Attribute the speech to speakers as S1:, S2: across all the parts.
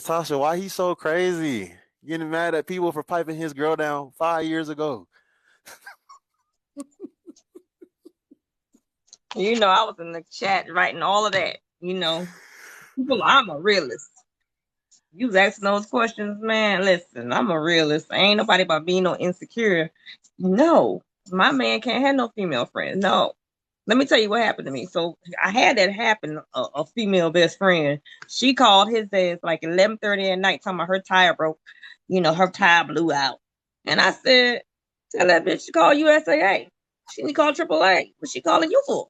S1: Tasha, why he so crazy? Getting mad at people for piping his girl down 5 years ago.
S2: I was in the chat writing all of that. People, I'm a realist. You was asking those questions, man. Listen, I'm a realist. Ain't nobody about being no insecure. No, my man can't have no female friends. No. Let me tell you what happened to me. So I had that happen. A female best friend. She called his ass like 11:30 at night, talking about her tire broke. Her tire blew out. And I said, "Tell that bitch to call USAA. She need to call AAA. What she calling you for?"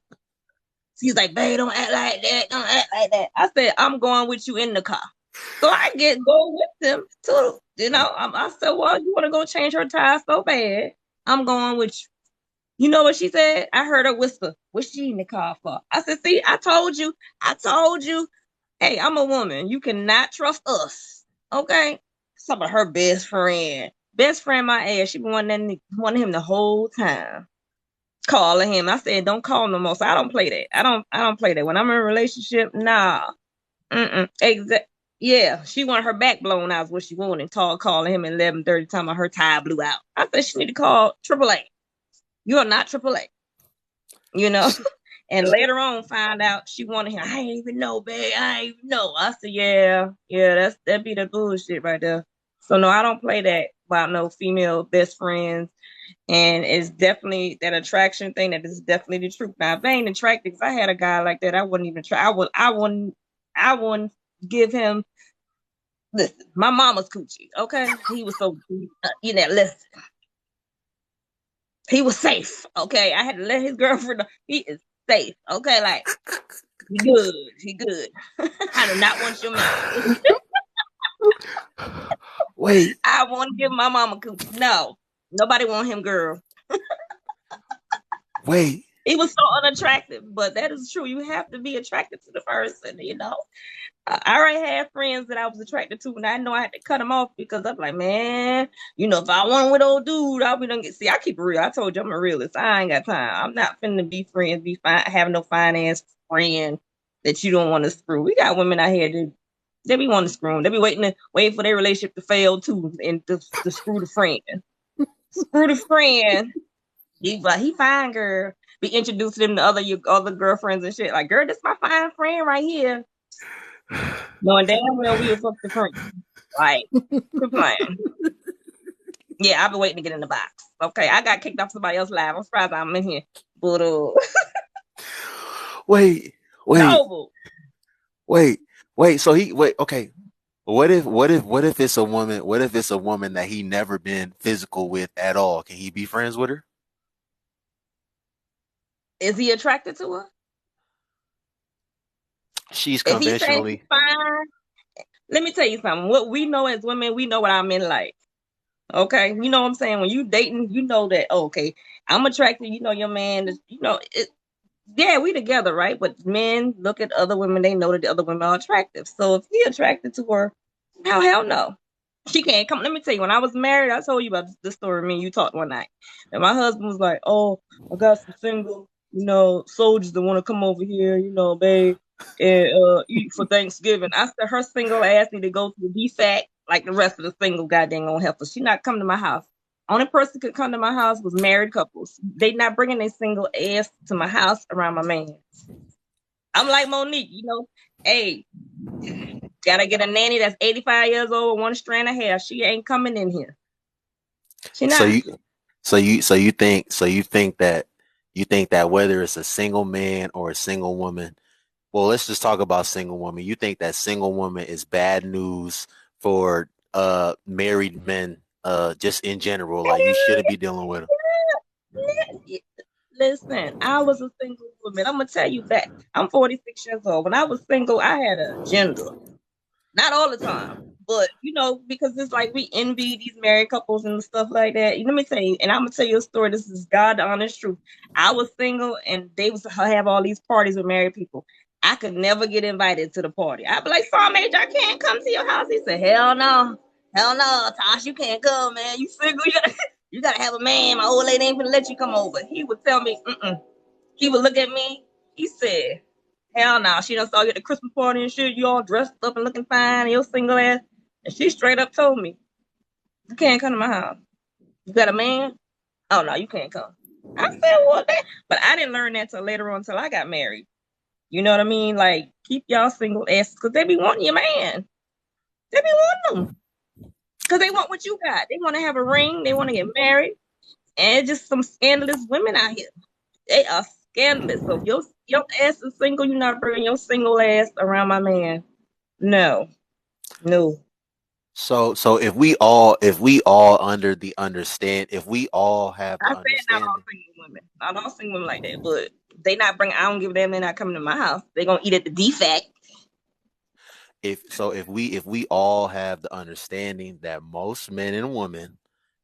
S2: She's like, "Babe, don't act like that. Don't act like that." I said, "I'm going with you in the car." So I go with them too. I said, "Well, you want to go change her tire so bad? I'm going with you." You know what she said? I heard her whisper, "What's she in the car for?" I said, "See, I told you. I told you. Hey, I'm a woman. You cannot trust us. Okay?" Some of her best friend. Best friend my ass. She been wanting him the whole time. Calling him. I said, "Don't call no more." So I don't play that. I don't play that. When I'm in a relationship, nah. Exactly. Yeah, she wanted her back blown out is what she wanted. Calling him at 11:30, talking about her tire blew out. I said she need to call AAA. You are not AAA. You know. And later on, find out she wanted him. I ain't even know, babe. I ain't even know. I said, yeah, that be the bullshit right there. So no, I don't play that about no female best friends. And it's definitely that attraction thing. That is definitely the truth. Now, if I ain't attracted, if I had a guy like that, I wouldn't even try. I wouldn't give him. Listen, my mama's coochie. Okay, he was so. Listen, he was safe. Okay, I had to let his girlfriend know he is safe. Okay, like he good. He good. I do not want your man.
S1: Wait,
S2: I want to give my mama coochie. No, nobody want him, girl.
S1: wait.
S2: He was so unattractive, but that is true. You have to be attracted to the person. I already had friends that I was attracted to, and I know I had to cut them off because I'm like, man, if I want with old dude, I'll be done. See, I keep it real. I told you I'm a realist. I ain't got time. I'm not finna be friends, be fine, have no finance friend that you don't want to screw. We got women out here that they be wanting to screw them. They be waiting for their relationship to fail too, and to screw the friend. Screw the friend. He fine, girl. Be introducing them to your other girlfriends and shit. Like, girl, this my fine friend right here. Knowing damn well we was fuck the friend. Like, quit playing. Yeah, I've been waiting to get in the box. Okay, I got kicked off somebody else's live. I'm surprised I'm in here. But
S1: Wait, wait,
S2: no.
S1: wait, wait. So he wait. Okay. What if it's a woman? What if it's a woman that he never been physical with at all? Can he be friends with her?
S2: Is he attracted to her?
S1: She's
S2: If he's saying he's
S1: conventionally.
S2: fine, let me tell you something. What we know as women, we know what our men like. Okay, you know what I'm saying? When you dating, you know that. Oh, okay, I'm attracted. Your man is. Yeah, we together, right? But men look at other women. They know that the other women are attractive. So if he attracted to her, hell no. She can't come. Let me tell you, when I was married, I told you about this story. Me and you talked one night, and my husband was like, "Oh, I got some single, soldiers that want to come over here, babe, and eat for Thanksgiving." I said, her single ass need to go to the BFAC like the rest of the single goddamn gonna help her. She not coming to my house. Only person could come to my house was married couples. They not bringing a single ass to my house around my man. I'm like Monique, hey, gotta get a nanny that's 85 years old with one strand of hair. She ain't coming in here. She
S1: So
S2: not.
S1: you, so you think that whether it's a single man or a single woman, well, let's just talk about single woman. You think that single woman is bad news for married men, just in general? Like you shouldn't be dealing with them.
S2: Listen, I was a single woman. I'm gonna tell you that. I'm 46 years old. When I was single, I had an agenda. Not all the time, but because it's like we envy these married couples and stuff like that. Let me tell you, and I'm gonna tell you a story. This is God the honest truth. I was single, and they was have all these parties with married people. I could never get invited to the party. I'd be like, "Sorry, Major, I can't come to your house." He said, hell no, Tosh, you can't come, man. You single, you gotta have a man. My old lady ain't gonna let you come over. He would tell me, mm. He would look at me. He said, "Hell no, she done saw you at the Christmas party and shit. You all dressed up and looking fine, and you're single ass." And she straight up told me, "You can't come to my house. You got a man? Oh no, you can't come." I said, "Well, that," but I didn't learn that till later on, until I got married. You know what I mean? Like, keep y'all single asses, because they be wanting your man. They be wanting them because they want what you got. They want to have a ring. They want to get married. And just some scandalous women out here. They are scandalous. So if your ass is single, you're not bringing your single ass around my man. No, no.
S1: So if we all under the understand, if we all have
S2: I
S1: the
S2: said not all
S1: understanding.
S2: single women, not all single women like that, but they not bring. I don't give them. They're not coming to my house. They gonna eat at the defect.
S1: If we all have the understanding that most men and women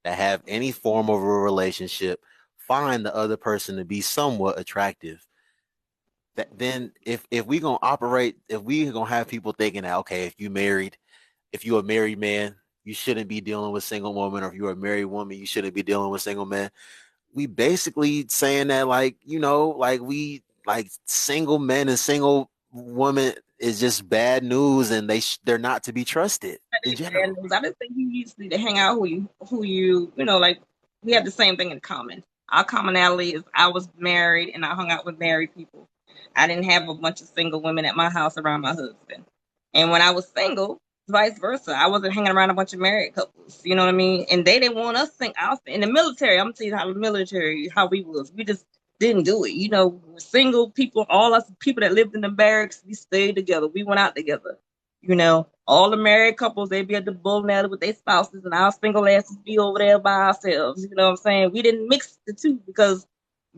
S1: that have any form of a relationship find the other person to be somewhat attractive, that then if we gonna operate, if we gonna have people thinking that, okay, if you're a married man, you shouldn't be dealing with single women, or if you're a married woman, you shouldn't be dealing with single men. We basically saying that, like, like like single men and single women is just bad news, and they're not to be trusted in general.
S2: I just think you just need to hang out like we have the same thing in common. Our commonality is I was married and I hung out with married people. I didn't have a bunch of single women at my house around my husband. And when I was single, vice versa. I wasn't hanging around a bunch of married couples. You know what I mean? And they didn't want us I was in the military. I'm gonna tell you how the military, how we was. We just didn't do it. Single people, all us people that lived in the barracks, we stayed together. We went out together. All the married couples, they be at the bowling alley with their spouses, and our single asses be over there by ourselves. You know what I'm saying? We didn't mix the two because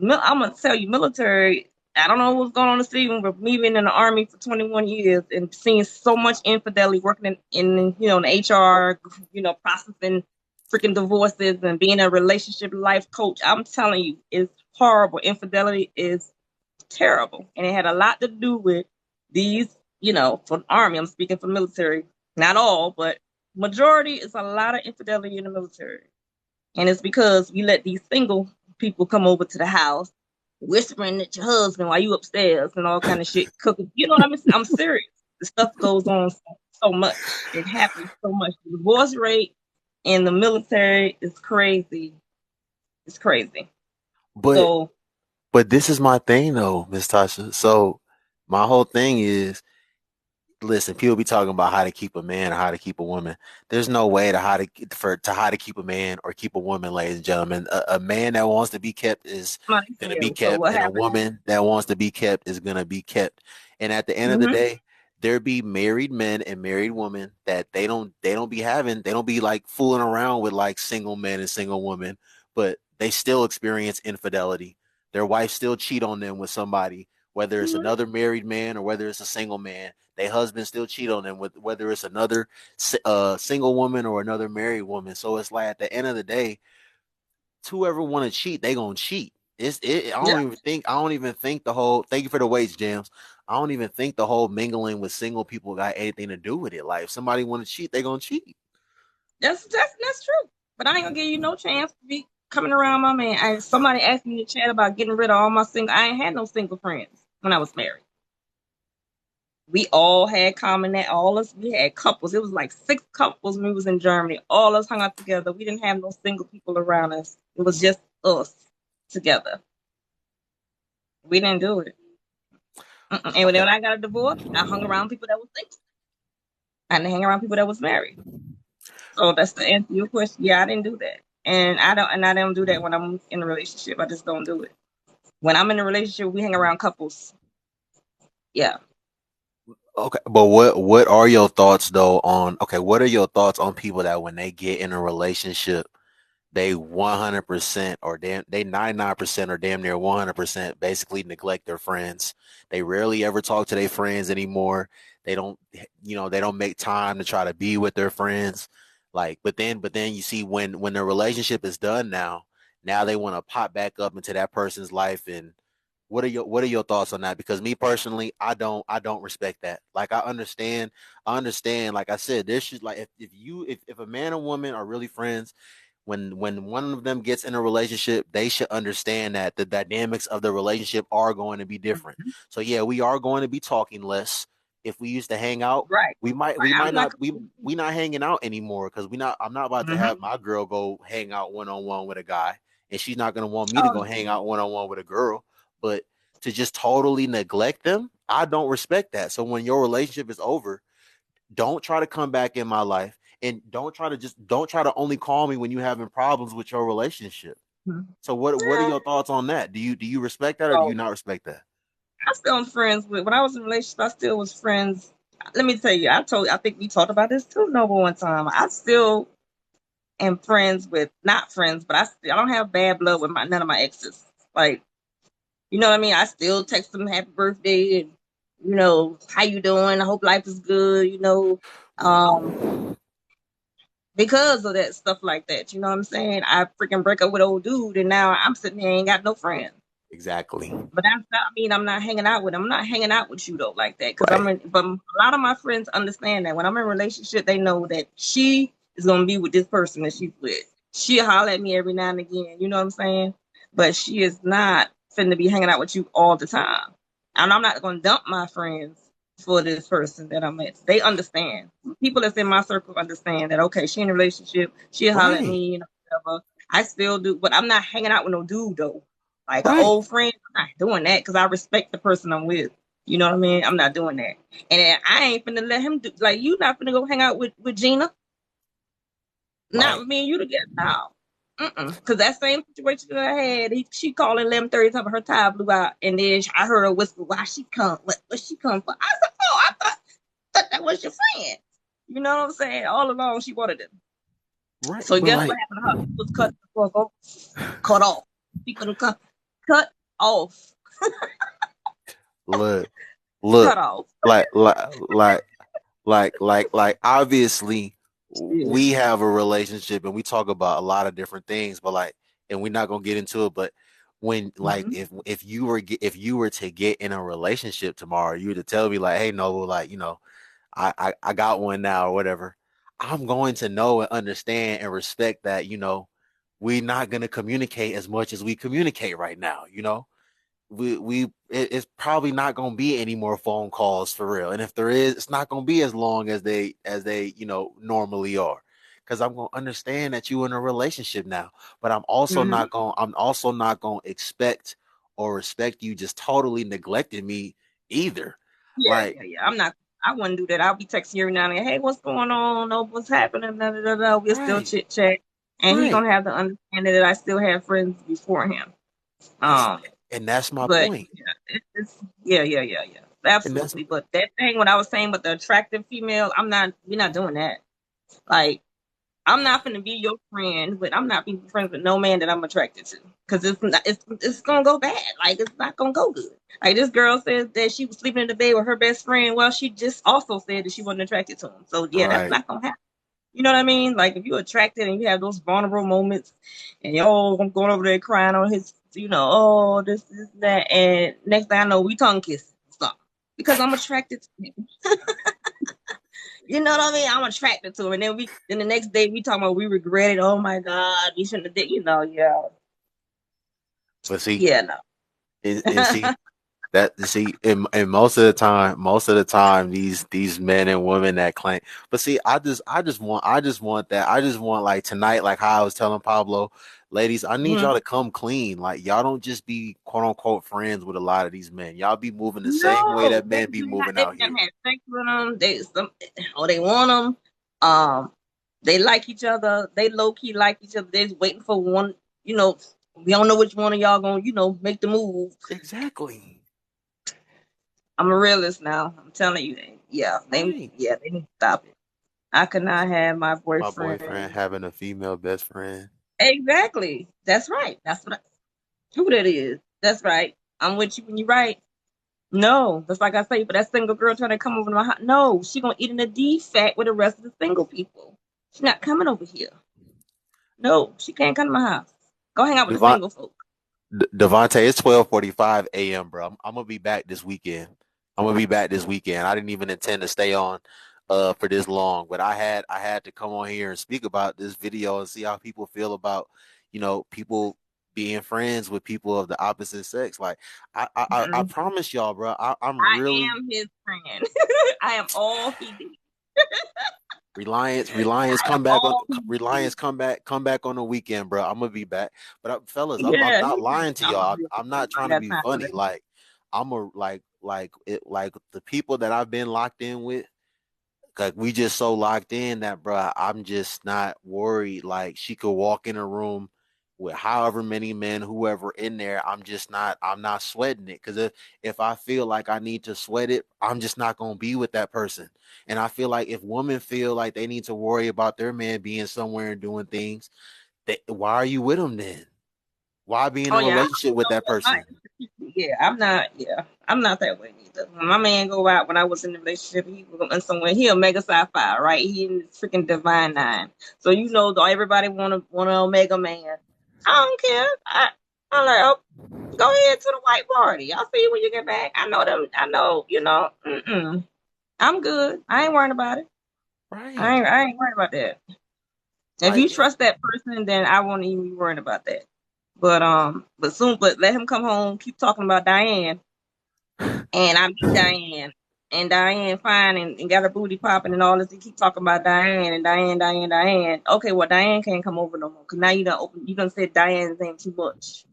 S2: I'm gonna tell you, military. I don't know what's going on in the city, but me being in the army for 21 years and seeing so much infidelity, working in the HR, processing freaking divorces and being a relationship life coach. I'm telling you, it's horrible. Infidelity is terrible, and it had a lot to do with these. For the army, I'm speaking for military. Not all, but majority is a lot of infidelity in the military, and it's because we let these single people come over to the house, whispering at your husband while you upstairs and all kind of shit cooking. You know what I mean? I'm serious. The stuff goes on so much. It happens so much. The divorce rate in the military is crazy. It's crazy.
S1: But
S2: So
S1: but this is my thing though, Miss Tasha. So my whole thing is, listen, people be talking about how to keep a man or how to keep a woman. There's no way how to keep a man or keep a woman, ladies and gentlemen. A man that wants to be kept is
S2: money
S1: gonna be
S2: So
S1: kept,
S2: what
S1: and a
S2: happened?
S1: woman that wants to be kept is gonna be kept. And at the end of the
S2: Mm-hmm.
S1: day, there be married men and married women that they don't be like fooling around with like single men and single women, but they still experience infidelity. Their wife still cheat on them with somebody, whether it's
S2: Mm-hmm.
S1: another married man or whether it's a single man. Their husband still cheat on them with whether it's another single woman or another married woman. So it's like at the end of the day, whoever want to cheat, they gonna cheat. I
S2: Yeah,
S1: don't even think the whole. Thank you for the weights, Jams. I don't even think the whole mingling with single people got anything to do with it. Like if somebody want to cheat, they gonna cheat.
S2: that's true. But I ain't gonna give you no chance to be coming around my man. Somebody asked me to chat about getting rid of all my single. I ain't had no single friends when I was married. We all had common that all us we had couples. It was like 6 couples when we was in Germany. All us hung out together. We didn't have no single people around us. It was just us together. We didn't do it. Mm-mm. And when
S1: Okay,
S2: I got a divorce, I hung around people that was single. I didn't hang around people that was married. So that's the answer to your question. Yeah, I didn't do that. And I don't do that when I'm in a relationship. I just don't do it. When I'm in a relationship, we hang around couples. Yeah.
S1: okay, but what are your thoughts though on? Okay, what are your thoughts on people that when they get in a relationship, they 100% or they 99% or damn near 100% basically neglect their friends. They rarely ever talk to their friends anymore. They don't make time to try to be with their friends. Like, but then you see when the relationship is done now they want to pop back up into that person's life. And what are your thoughts on that? Because me personally, I don't respect that. Like I understand, like I said, there should, like, if a man and woman are really friends, when one of them gets in a relationship, they should understand that the dynamics of the relationship are going to be different. So yeah, we are going to be talking less. if we used to hang out,
S2: Right.
S1: we might
S2: Right. I'm not.
S1: not we not hanging out anymore because I'm not about to have
S2: Mm-hmm.
S1: my girl go hang out one on one with a guy, and she's not gonna want me to go
S2: Oh,
S1: hang out one on one with a girl. But to just totally neglect them, I don't respect that. So when your relationship is over, don't try to come back in my life, and don't try to only call me when you're having problems with your relationship.
S2: mhm.
S1: So what are
S2: Yeah.
S1: your thoughts on that? Do you respect that or do you
S2: So
S1: not respect that?
S2: I still am friends with. When I was in a relationship, I still was friends. Let me tell you, I think we talked about this too, Noble, one time. I still am friends with, not friends, but I don't have bad blood with none of my exes. Like, you know what I mean? I still text them happy birthday and, how you doing? I hope life is good, because of that stuff like that. You know what I'm saying? I freaking break up with old dude and now I'm sitting here ain't got no friends.
S1: Exactly.
S2: But that's not mean I'm not hanging out with them. I'm not hanging out with you though like that. Cause
S1: Right.
S2: but a lot of my friends understand that when I'm in a relationship, they know that she is gonna be with this person that she's with. She'll holler at me every now and again, you know what I'm saying? But she is not finna be hanging out with you all the time. And I'm not gonna dump my friends for this person that I'm with. They understand. People that's in my circle understand that okay, she in a relationship, she'll holler at
S1: Right.
S2: me, whatever. I still do, but I'm not hanging out with no dude though. Like an
S1: Right.
S2: old friend, I'm not doing that because I respect the person I'm with. You know what I mean? I'm not doing that. And I ain't finna let him do, like, you not finna go hang out with Gina. Not
S1: Right.
S2: with me and you together. No. Because that same situation that I had, she called 11:30 talking about her tire blew out. And then I heard her whisper, why she come? What she come for? I said, oh, I thought that was your friend. You know what I'm saying? All along, she wanted it.
S1: Right.
S2: So
S1: But
S2: guess
S1: like,
S2: what happened to her? She was cut off. She couldn't cut off.
S1: look,
S2: Cut
S1: look,
S2: off.
S1: like, obviously
S2: Yeah.
S1: we have a relationship and we talk about a lot of different things, but like, and we're not gonna get into it, but when like
S2: Mm-hmm.
S1: if you were to get in a relationship tomorrow, you were to tell me like, hey Noble, like, I got one now or whatever, I'm going to know and understand and respect that, we're not gonna communicate as much as we communicate right now, it's probably not going to be any more phone calls for real, and if there is, it's not going to be as long as they normally are, because I'm going to understand that you're in a relationship now, but
S2: Mm-hmm.
S1: I'm also not going to expect or respect you just totally neglecting me either.
S2: Yeah,
S1: Like,
S2: yeah, yeah. I wouldn't do that. I'll be texting you every now and then. Hey, what's going on? Oh, what's happening? Da, da, da, da. We'll still
S1: right,
S2: chit chat, and he
S1: right,
S2: gonna have the understanding that I still have friends before him.
S1: Ex-
S2: Um,
S1: and that's my
S2: but
S1: point,
S2: yeah, yeah, yeah, yeah, yeah,
S1: and that's
S2: absolutely. But that thing when I was saying with the attractive female, I'm not. We're not doing that. Like I'm not gonna be your friend, but I'm not being friends with no man that I'm attracted to because it's gonna go bad. Like it's not gonna go good. Like this girl says that she was sleeping in the bed with her best friend. Well, she just also said that she wasn't attracted to him. So yeah, that's
S1: right.
S2: not gonna happen. You know what I mean? Like if you're attracted and you have those vulnerable moments, and I'm going over there crying on his, oh this that, and next thing I know we tongue kiss stop because I'm attracted to him. You know what I mean? I'm attracted to him. And then the next day we talking about we regret it. Oh my God, we shouldn't have did, yeah.
S1: But see,
S2: Yeah, no.
S1: and see, that see, and most of the time, these men and women that claim. But see, I just want like tonight, like how I was telling Pablo, ladies, I need
S2: Mhm.
S1: y'all to come clean. Like y'all don't just be quote unquote friends with a lot of these men. Y'all be moving the same way
S2: No,
S1: that men be moving
S2: they
S1: out
S2: done
S1: here.
S2: had sex with them. Or they want them. They like each other. They low key like each other. They're just waiting for one. You know, we don't know which one of y'all gonna, make the move.
S1: Exactly.
S2: I'm a realist now. I'm telling you,
S1: Right.
S2: they need to stop it. I could not have my
S1: My boyfriend
S2: boyfriend.
S1: having a female best friend.
S2: Exactly. That's right. That's what who that is. That's right. I'm with you when you're right. No, that's like I say, but that single girl trying to come over to my house. No, she gonna eat in the defect with the rest of the single people. She's not coming over here. No, she can't come to my house. Go hang out with the
S1: Devon,
S2: single folk.
S1: Devontae, it's 12:45 a.m., bro. I'm gonna be back this weekend. I'm gonna be back this weekend. I didn't even intend to stay on for this long, but I had to come on here and speak about this video and see how people feel about, people being friends with people of the opposite sex. Like I promise y'all, bro. I'm
S2: I
S1: really
S2: am his friend. I am all he did.
S1: Reliance,
S2: I am all he did.
S1: come back on the weekend, bro. I'm gonna be back. But fellas, I'm
S2: Yeah,
S1: not lying to
S2: I'm a
S1: y'all.
S2: real.
S1: I'm not trying to
S2: I got
S1: be
S2: time for
S1: funny.
S2: that.
S1: Like I'm a like the people that I've been locked in with. Like we just so locked in that, bro. I'm just not worried. Like she could walk in a room with however many men, whoever in there. I'm not sweating it. Because if I feel like I need to sweat it, I'm just not gonna be with that person. And I feel like if women feel like they need to worry about their man being somewhere and doing things, why are you with them then? Why be in
S2: Oh
S1: a
S2: yeah,
S1: relationship with that person?
S2: yeah. I'm not. Yeah, I'm not that way neither. When my man go out, when I was in the relationship, he was going somewhere. He a mega sci-fi, right? He in freaking Divine Nine. So you know, everybody want a Omega man. I don't care. I'm like, oh, go ahead to the white party. I'll see you when you get back. I know them. I know. You know. I'm good. I ain't worrying about it.
S1: Right.
S2: I ain't worried about that. If you
S1: Like
S2: trust that person, then I won't even be worried about that. But let him come home, keep talking about Diane, and I meet Diane, and Diane fine and got her booty popping and all this. He keep talking about Diane and Diane. Okay, well Diane can't come over no more because now you done said Diane's name too much.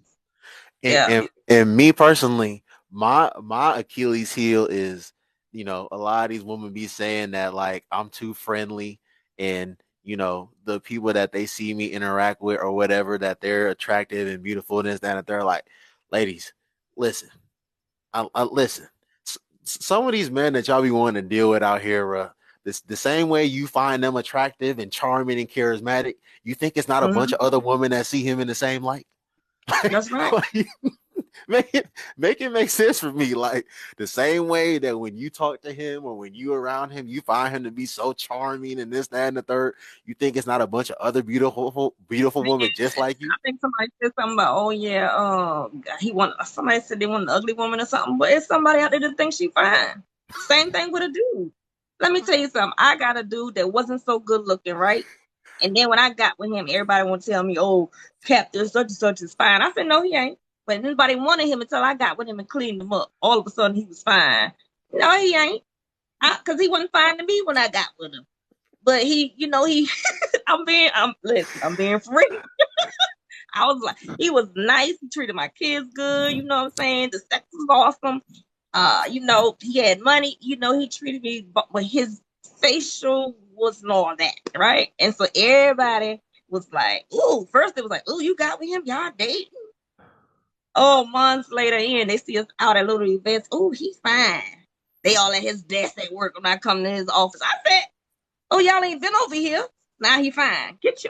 S2: Yeah.
S1: and me personally, my Achilles heel is, a lot of these women be saying that like I'm too friendly, and the people that they see me interact with or whatever, that they're attractive and beautiful and this, that, and they're like, ladies, listen, I listen. Some of these men that y'all be wanting to deal with out here, the same way you find them attractive and charming and charismatic, you think it's not a bunch
S2: Mhm.
S1: of other women that see him in the same light?
S2: That's right.
S1: Like, make it make sense for me. Like the same way that when you talk to him or when you around him, you find him to be so charming and this, that, and the third. You think it's not a bunch of other beautiful women just like you?
S2: I think somebody said something about, oh yeah, somebody said they want an ugly woman or something, but it's somebody out there that thinks she fine. Same thing with a dude. Let me tell you something. I got a dude that wasn't so good looking, right? And then when I got with him, everybody want to tell me, oh, Captain such and such is fine. I said, no, he ain't. But nobody wanted him until I got with him and cleaned him up. All of a sudden, he was fine. No, he ain't. Because he wasn't fine to me when I got with him. But I'm being free. I was like, he was nice. He treated my kids good. You know what I'm saying? The sex was awesome. He had money. He treated me, but his facial wasn't all that, right? And so everybody was like, "Ooh!" First it was like, "Ooh, you got with him? Y'all dating?" Oh, months later, they see us out at little events. "Ooh, he's fine." They all at his desk at work when I come to his office. I said, "Oh, y'all ain't been over here. Now he fine. Get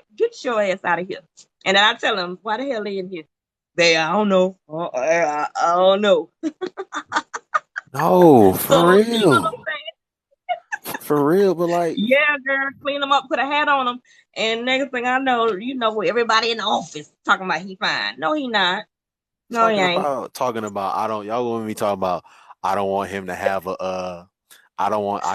S2: your ass out of here." And then I tell him, "Why the hell they in here?" I don't know. I don't know.
S1: No, for
S2: So you know what
S1: real,
S2: I'm saying?
S1: for real. But like
S2: Yeah, girl, clean them up, put a hat on them, and next thing I know, everybody in the office talking about he fine. No, he not. No, he ain't.
S1: talking about, I don't. Y'all want me talking about? I don't want him to have I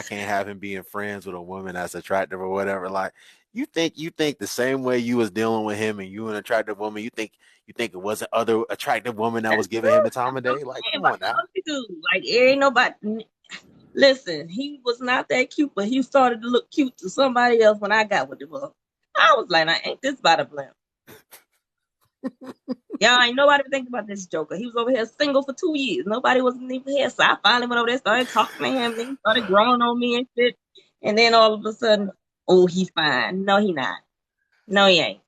S1: can't have him being friends with a woman that's attractive or whatever. Like you think the same way you was dealing with him and you an attractive woman, you think it wasn't other attractive woman that was
S2: That's
S1: giving him
S2: true.
S1: the time
S2: That's
S1: of
S2: what
S1: day? Like,
S2: I'm saying.
S1: come
S2: But
S1: on now.
S2: he do. Like, ain't nobody. Listen, he was not that cute, but he started to look cute to somebody else when I got with him. I was like, I ain't this about a blimp. Yeah, ain't nobody think about this Joker. He was over here single for 2 years. Nobody wasn't even here. So I finally went over there, started talking to him. Then he started growing on me and shit. And then all of a sudden, oh, he's fine. No, he not. No, he ain't.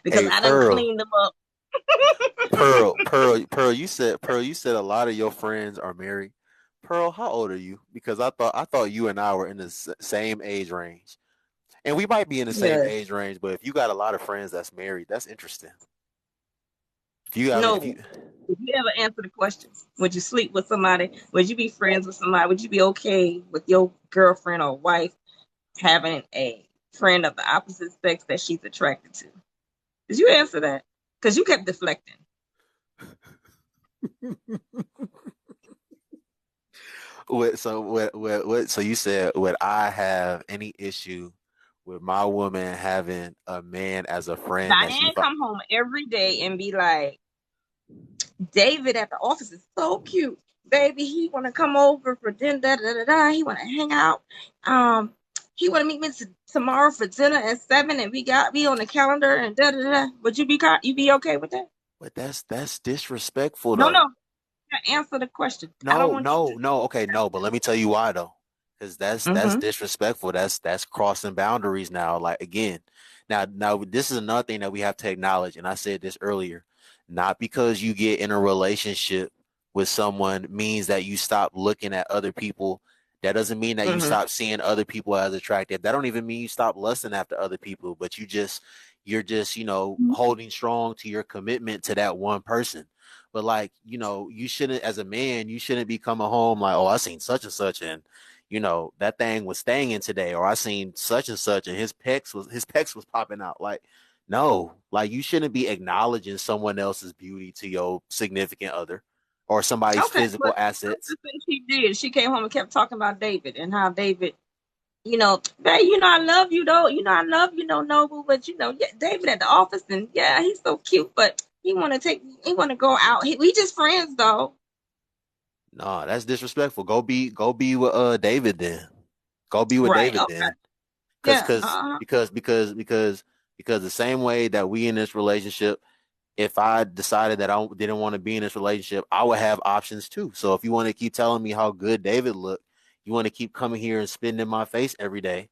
S2: Because
S1: Hey,
S2: I done
S1: Pearl,
S2: cleaned him up.
S1: Pearl. You said a lot of your friends are married. Pearl, how old are you? Because I thought you and I were in the same age range. And we might be in the same
S2: Yeah.
S1: age range, but if you got a lot of friends that's married, that's interesting. If you
S2: No. If you ever answer the question, would you sleep with somebody? Would you be friends with somebody? Would you be okay with your girlfriend or wife having a friend of the opposite sex that she's attracted to? Did you answer that? Because you kept deflecting.
S1: so you said, would I have any issue with my woman having a man as a friend that she
S2: Diane come home every day and be like, David at the office is so cute. Baby, he wanna come over for dinner, da, da, da, da. He wanna hang out. Um, he wanna meet me tomorrow for dinner at 7 and we got me on the calendar and da da da. Would you be okay with that?
S1: but that's disrespectful
S2: No,
S1: though.
S2: no. Answer the question. I don't
S1: No,
S2: want you
S1: no,
S2: to.
S1: no. Okay, no, but let me tell you why though. Because that's
S2: Mm-hmm.
S1: disrespectful. That's crossing boundaries now. Like again, now this is another thing that we have to acknowledge, and I said this earlier. Not because you get in a relationship with someone means that you stop looking at other people. That doesn't mean that you
S2: Mm-hmm.
S1: stop seeing other people as attractive. That don't even mean you stop lusting after other people, but you're just, holding strong to your commitment to that one person. But like, you shouldn't, as a man, you shouldn't be coming home like, oh, I seen such and such, and that thing was staying in today, or I seen such and such, and his pecs was popping out. Like, no, like you shouldn't be acknowledging someone else's beauty to your significant other or somebody's
S2: Okay, but
S1: physical assets.
S2: the thing she did, she came home and kept talking about David and how David, babe, I love you though. I love you, no Noble, but yeah, David at the office and yeah, he's so cute, but he want to go out. We just friends though.
S1: No, that's disrespectful. Go be with David then. Go be with
S2: Right.
S1: David
S2: Okay.
S1: then. Cause,
S2: Yeah.
S1: cause, because, because, because, because the same way that we in this relationship, if I decided that I didn't want to be in this relationship, I would have options too. So if you want to keep telling me how good David looked, you want to keep coming here and spitting in my face every day,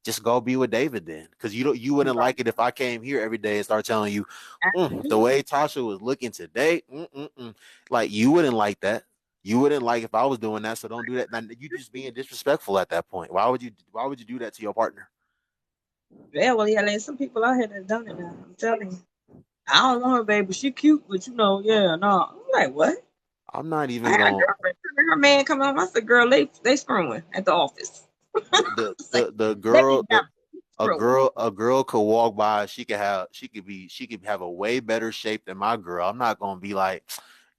S1: just go be with David then. Because you wouldn't
S2: Right.
S1: like it if I came here every day and start telling you, the
S2: Absolutely.
S1: way Tasha was looking today, like you wouldn't like that. You wouldn't like if I was doing that. So don't do that. Now, you just being disrespectful at that point. Why would you do that to your partner?
S2: Yeah. Well, yeah. There's some people out here that done it now. I'm telling you. I don't want her, baby. She cute, but yeah, no. I'm like, what?
S1: I'm not
S2: I
S1: even
S2: had a
S1: going.
S2: girlfriend, her man come home. I said, girl, they screwing at the office.
S1: the
S2: It's like,
S1: the the
S2: they
S1: girl the,
S2: got
S1: a
S2: screwing.
S1: girl could walk by. She could have a way better shape than my girl. I'm not gonna be like,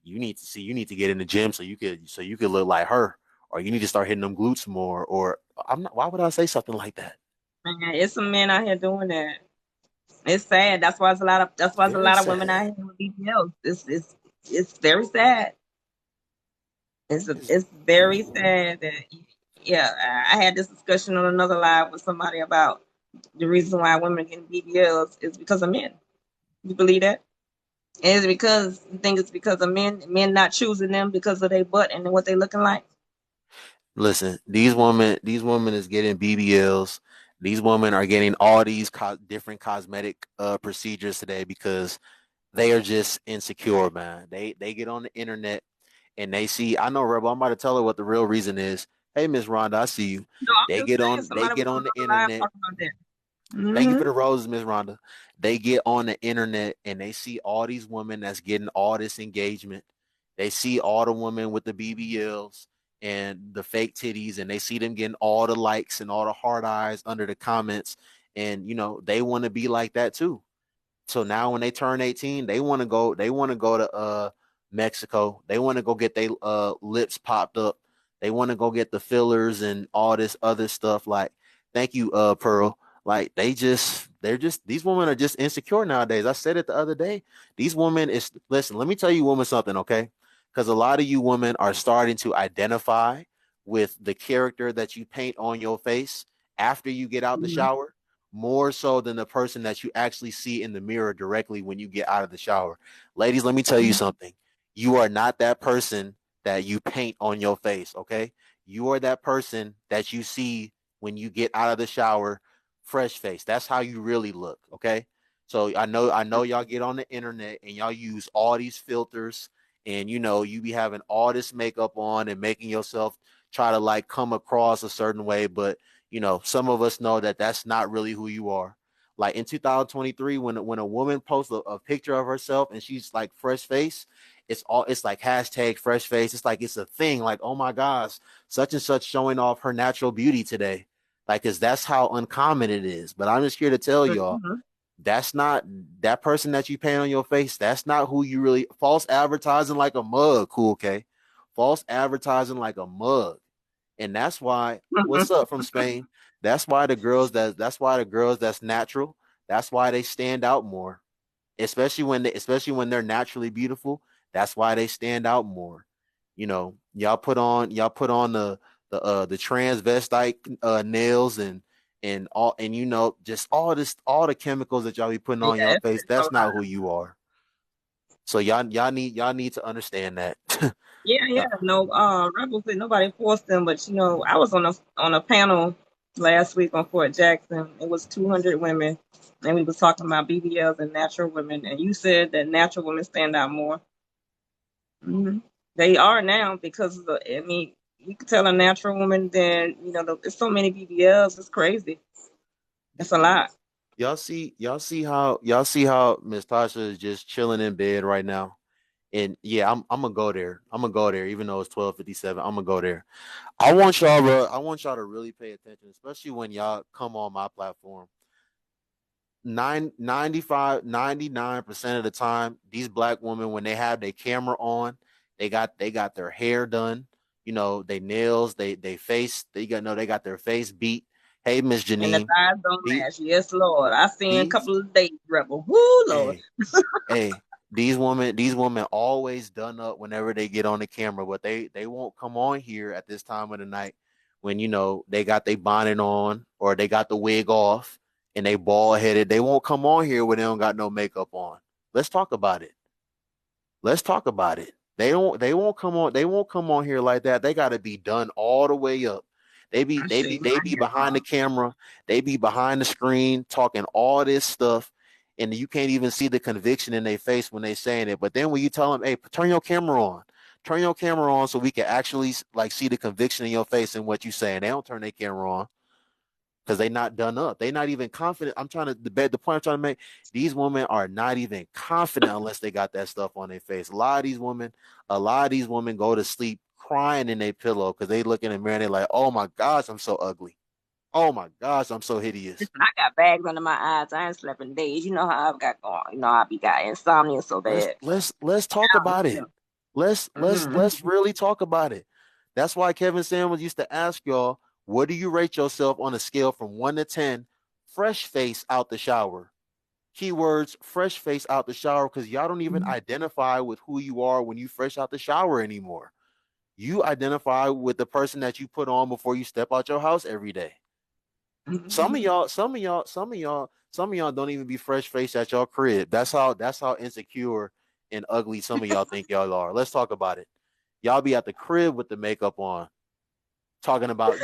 S1: you need to get in the gym so you could look like her, or you need to start hitting them glutes more. Or I'm not. Why would I say something like that?
S2: Man, it's some men out here doing that. It's sad. That's why there's a
S1: Very
S2: lot of women out
S1: sad.
S2: here with BBLs. It's very sad.
S1: It's,
S2: It's very sad that yeah. I had this discussion on another live with somebody about the reason why women get BBLs is because of men. You believe that? And is it because you think it's because of men not choosing them because of their butt and what they looking like?
S1: Listen, these women is getting BBLs. These women are getting all these different cosmetic procedures today because they are just insecure, man. They get on the internet and they see. I know, Rebel. I'm about to tell her what the real reason is. Hey, Miss Rhonda, I see you.
S2: No, I'm
S1: They
S2: just
S1: get
S2: saying
S1: on. They
S2: somebody
S1: get
S2: was on
S1: on the
S2: another live
S1: internet.
S2: talking about that.
S1: Thank you for
S2: Mm-hmm.
S1: the roses, Miss Rhonda. They get on the internet and they see all these women that's getting all this engagement. They see all the women with the BBLs and the fake titties, and they see them getting all the likes and all the hard eyes under the comments. And they want to be like that too. So now when they turn 18, they want to go to Mexico. They want to go get their lips popped up. They want to go get the fillers and all this other stuff. Like, thank you, Pearl. Like they're just these women are just insecure nowadays. I said it the other day. These women is listen, let me tell you women something, okay? Because a lot of you women are starting to identify with the character that you paint on your face after you get out the
S2: Mm-hmm.
S1: shower more so than the person that you actually see in the mirror directly when you get out of the shower. Ladies, let me tell you something. You are not that person that you paint on your face, okay? You are that person that you see when you get out of the shower, fresh face. That's how you really look, okay? So I know y'all get on the internet and y'all use all these filters and you be having all this makeup on and making yourself try to like come across a certain way, but some of us know that that's not really who you are. Like in 2023, when a woman posts a picture of herself and she's like fresh face, it's like hashtag fresh face. It's like it's a thing. Like, oh my gosh, such and such showing off her natural beauty today. Like, cause that's how uncommon it is. But I'm just here to tell y'all,
S2: Mm-hmm.
S1: that's not that person that you paint on your face. That's not who you really. False advertising like a mug, cool, okay? False advertising like a mug. And that's why, what's up from Spain? That's why the girls that's natural, that's why they stand out more. Especially when they're naturally beautiful. That's why they stand out more. You know, y'all put on the transvestite nails and all, and you know, just all the chemicals that y'all be putting on your
S2: Yeah,
S1: face.
S2: it's a
S1: That's not
S2: lot.
S1: who you are. So y'all need to understand that.
S2: Yeah,
S1: Yeah.
S2: yeah. No, Rebel said nobody forced them, but you know, I was on a panel last week on Fort Jackson. It was 200 women, and we was talking about BBLs and natural women. And you said that natural women stand out more. Hmm. They are now because of the. I mean, you could tell a natural woman. Then you know, there's so many BBLs. It's crazy. It's a lot.
S1: Y'all see how Miss Tasha is just chilling in bed right now. And yeah, I'm gonna go there. I'm gonna go there, even though it's 12:57. I'm gonna go there. I want y'all to really pay attention, especially when y'all come on my platform. 99% of the time, these black women, when they have their camera on, they got their hair done, you know, they nails, they face, they got their face beat. Hey, Miss
S2: And the
S1: Janine,
S2: thighs don't
S1: the,
S2: match. Yes, Lord. I seen a
S1: these
S2: couple of days, Rebel. Whoo, Lord.
S1: hey, hey, these women always done up whenever they get on the camera, but they won't come on here at this time of the night when you know they got their bonnet on or they got the wig off and they bald headed. They won't come on here when they don't got no makeup on. Let's talk about it. Let's talk about it. They won't come on here like that. They got to be done all the way up.
S2: I shave
S1: They
S2: my
S1: be
S2: hair
S1: behind the
S2: off.
S1: camera. They be behind the screen talking all this stuff, and you can't even see the conviction in their face when they saying it. But then when you tell them, "Hey, turn your camera on," turn your camera on so we can actually like see the conviction in your face and what you saying. They don't turn their camera on because they not done up. They not even confident. I'm trying to debate the point I'm trying to make. These women are not even confident unless they got that stuff on their face. A lot of these women go to sleep crying in their pillow because they look in the mirror and they're like, "Oh my gosh, I'm so ugly. Oh my gosh, I'm so hideous."
S2: Listen, I got bags under my eyes. I ain't slept in days. You know how I've got going. You know I be got insomnia so bad.
S1: Let's talk about it.
S2: Mm-hmm.
S1: Let's really talk about it. That's why Kevin Samuels used to ask y'all, what do you rate yourself on a scale from 1 to 10? Fresh face out the shower. Keywords fresh face out the shower because y'all don't even identify with who you are when you fresh out the shower anymore. You identify with the person that you put on before you step out your house every day.
S2: Mm-hmm.
S1: Some of y'all don't even be fresh faced at your crib. That's how insecure and ugly some of y'all think y'all are. Let's talk about it. Y'all be at the crib with the makeup on, talking about,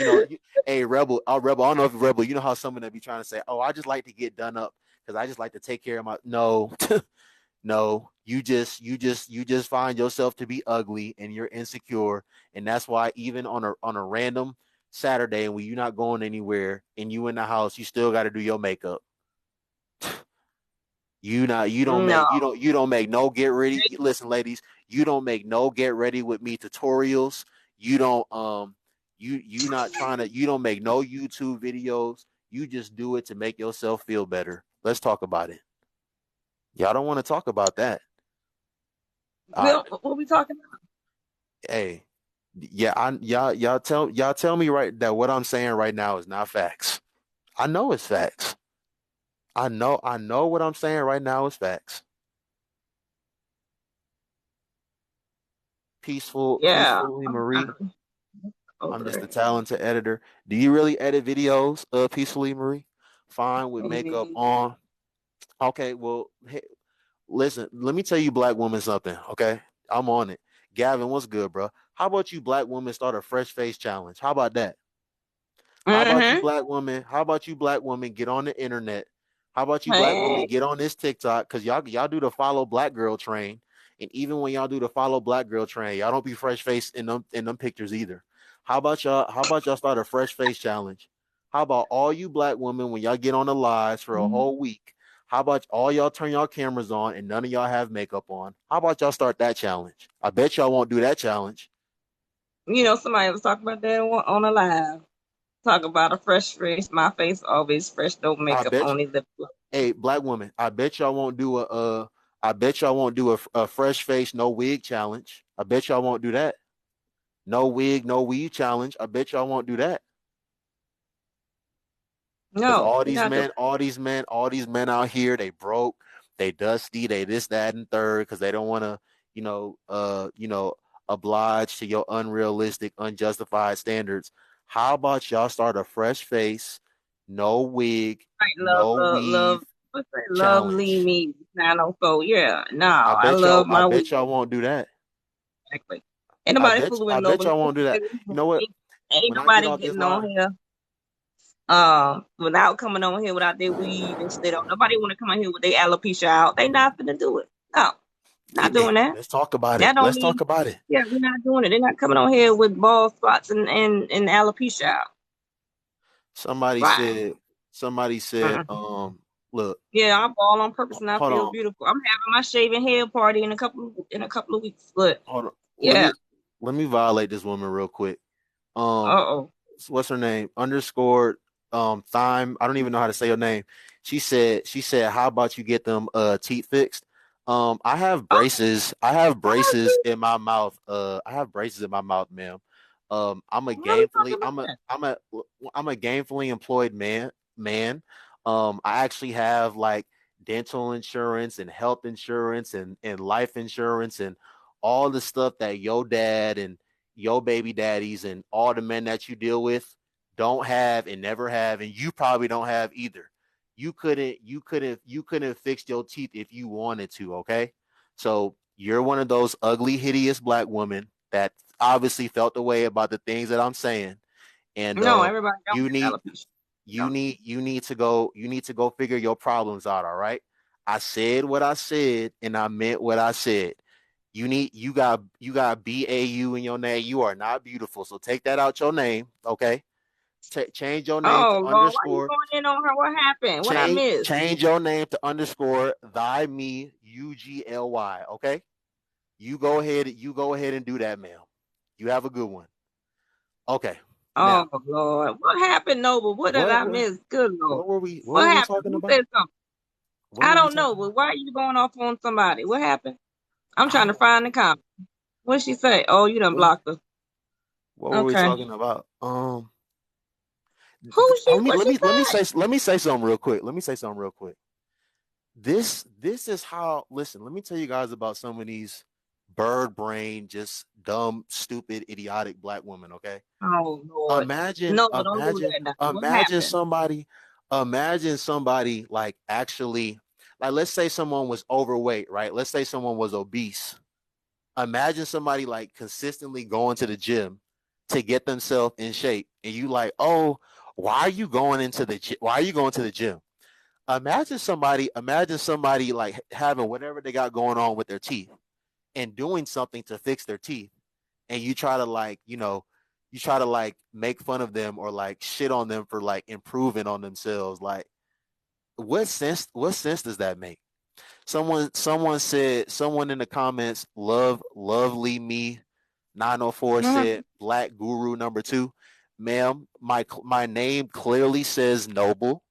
S1: hey, Rebel, Rebel, I don't know if Rebel, you know how some of them be trying to say, oh, I just like to get done up because I just like to take care of my, no, no, you just find yourself to be ugly and you're insecure. And that's why even on a random Saturday when you're not going anywhere and you in the house, you still got to do your makeup.
S2: No.
S1: You don't make no get ready. Listen, ladies, you don't make no get ready with me tutorials. You don't you not trying to you don't make no YouTube videos. You just do it to make yourself feel better. Let's talk about it. Y'all don't want to talk about that. All right.
S2: What we talking about?
S1: Hey, yeah, y'all tell me right that what I'm saying right now is not facts. I know it's facts. I know what I'm saying right now is facts.
S2: Yeah.
S1: Peacefully Marie.
S2: I'm
S1: I'm just
S2: over
S1: a talented editor. Do you really edit videos, Peacefully Marie? Fine with makeup
S2: it.
S1: on. Okay, well, hey, listen, let me tell you black woman something, okay? I'm on it. Gavin, what's good, bro? How about you black women start a fresh face challenge? How about that? How about you
S2: Mm-hmm.
S1: black women? How about you black women get on the internet? How about you black women
S2: Hey.
S1: get on this TikTok? Cause y'all do the follow black girl train. And even when y'all do the follow black girl train, y'all don't be fresh faced in them pictures either. How about y'all start a fresh face challenge? How about all you black women when y'all get on the lives for a whole week? How about all y'all turn y'all cameras on and none of y'all have makeup on? How about y'all start that challenge? I bet y'all won't do that challenge.
S2: You know, somebody was talking about that on a live. Talk about a fresh face. My face always fresh, no
S1: I
S2: makeup,
S1: bet
S2: only lip gloss.
S1: Hey, black woman, I bet y'all won't do a fresh face, no wig challenge. I bet y'all won't do that. No wig, no weave challenge. I bet y'all won't do that. Because
S2: No, we're not doing
S1: all these men out here, they broke, they dusty, they this, that, and third, because they don't want to, oblige to your unrealistic, unjustified standards. How about y'all start a fresh face, no wig,
S2: right. Love,
S1: no
S2: love, love.
S1: weave
S2: What's that? Love, leave
S1: challenge?
S2: me 904. Yeah, no, I love
S1: I
S2: my week.
S1: bet y'all won't do that.
S2: Exactly. Ain't nobody fooling with
S1: I bet
S2: nobody.
S1: y'all won't do that. You know what?
S2: Ain't
S1: When I get
S2: nobody
S1: off this
S2: getting on
S1: line,
S2: here without coming on here without their weed and shit on. Nobody want to come on here with their alopecia out. They not gonna do it. No, not doing that.
S1: let's talk about it.
S2: That don't
S1: Let's
S2: mean
S1: talk about it.
S2: yeah, we're not doing it. They're not coming on here with bald spots and alopecia out.
S1: Somebody
S2: Right.
S1: said, somebody said,
S2: Mm-hmm.
S1: look,
S2: Yeah, I'm bald on purpose and I
S1: hold
S2: feel
S1: on,
S2: beautiful. I'm having my shaving hair party in a couple of weeks. But
S1: hold on.
S2: yeah.
S1: Let me violate this woman real quick.
S2: Uh
S1: Um,
S2: oh.
S1: what's her name? Underscore Thyme. I don't even know how to say her name. She said, how about you get them teeth fixed?
S2: Oh,
S1: I have braces in my mouth. I have braces in my mouth, ma'am.
S2: what are we talking about that?
S1: I'm a gainfully employed man. I actually have like dental insurance and health insurance and life insurance and all the stuff that your dad and your baby daddies and all the men that you deal with don't have and never have, and you probably don't have either. You couldn't fix your teeth if you wanted to, okay? So you're one of those ugly, hideous black women that obviously felt the way about the things that I'm saying. And
S2: No, everybody don't
S1: you
S2: have
S1: need
S2: alopecia. No.
S1: you need to go figure your problems out, all right? I said what I said and I meant what I said. You got BAU in your name. You are not beautiful. So take that out your name, okay? Change your name to
S2: Oh Lord, why you
S1: underscore
S2: going in on her? What happened? What I missed?
S1: change your name to underscore thy me UGLY, okay? You go ahead and do that, ma'am. You have a good one. Okay.
S2: Oh
S1: Now,
S2: Lord, what happened, Noble? What did I
S1: what
S2: miss? Good Lord,
S1: what
S2: what
S1: were we
S2: happened?
S1: talking
S2: Who
S1: about?
S2: said something?
S1: What
S2: I
S1: were we
S2: don't know,
S1: talking
S2: but
S1: about?
S2: why are you going off on somebody? What happened? I'm
S1: I
S2: trying to
S1: don't
S2: find the comment. What she say? Oh, you done
S1: what
S2: blocked her.
S1: what were we
S2: Okay.
S1: talking about?
S2: Who she? What she said?
S1: Let me say something real quick. Let me say something real quick. This is how listen, let me tell you guys about some of these bird brain, just dumb, stupid, idiotic black women, okay?
S2: Oh Lord, no, but don't do that now. What
S1: Imagine
S2: happened?
S1: somebody, imagine somebody like actually, like let's say someone was overweight, right? Let's say someone was obese. Imagine somebody like consistently going to the gym to get themselves in shape, and you like, oh, why are you going into the gym? Why are you going to the gym? Imagine somebody like having whatever they got going on with their teeth and doing something to fix their teeth, and you try to like, you try to like make fun of them or like shit on them for like improving on themselves. Like, what sense does that make? Someone in the comments, lovely me 904
S2: Mhm.
S1: said black guru number 2. Ma'am, my name clearly says noble,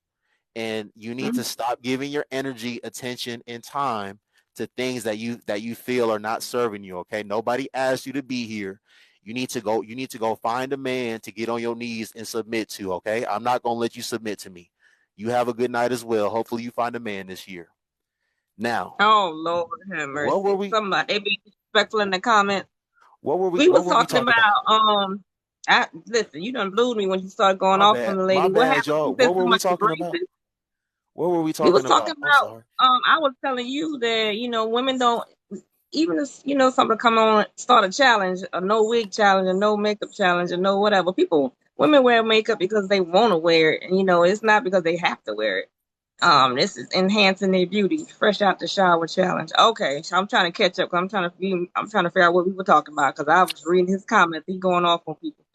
S1: and you need to
S2: Mhm.
S1: stop giving your energy, attention, and time to things that you feel are not serving you, okay? Nobody asked you to be here. You need to go find a man to get on your knees and submit to, okay? I'm not going to let you submit to me. You have a good night as well. Hopefully you find a man this year. Now,
S2: Oh Lord, have
S1: what were
S2: mercy.
S1: we
S2: Somebody they be disrespectful in the comments. We
S1: what
S2: was
S1: were we
S2: talking
S1: talking about?
S2: about I listen, you done blew me when you started going off on the
S1: My
S2: lady. What
S1: bad,
S2: happened?
S1: y'all.
S2: You said
S1: What were we
S2: somebody
S1: talking about?
S2: braces.
S1: What were we
S2: We was
S1: talking
S2: talking
S1: about? I'm
S2: about
S1: sorry.
S2: I was telling you that, women don't even if something come on start a challenge, a no wig challenge, a no makeup challenge, or no whatever. Women wear makeup because they want to wear it, and it's not because they have to wear it. This is enhancing their beauty. Fresh out the shower challenge. Okay, so I'm trying to catch up. 'Cause I'm trying to figure out what we were talking about because I was reading his comments. He going off on people.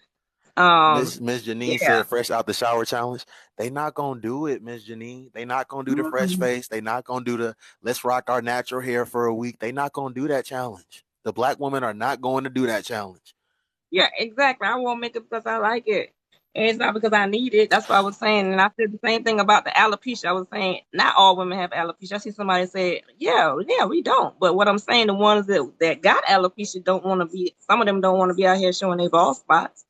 S1: Miss Janine
S2: Yeah.
S1: said fresh out the shower challenge. They not gonna do it, Miss Janine. They not gonna do the fresh
S2: Mhm.
S1: face. They not gonna do the let's rock our natural hair for a week. They not gonna do that challenge. The black women are not going to do that challenge.
S2: Yeah, exactly. I won't make it because I like it. And it's not because I need it. That's what I was saying. And I said the same thing about the alopecia. I was saying not all women have alopecia. I see somebody say, yeah, we don't. But what I'm saying, the ones that got alopecia don't want to be, some of them don't want to be out here showing their bald spots.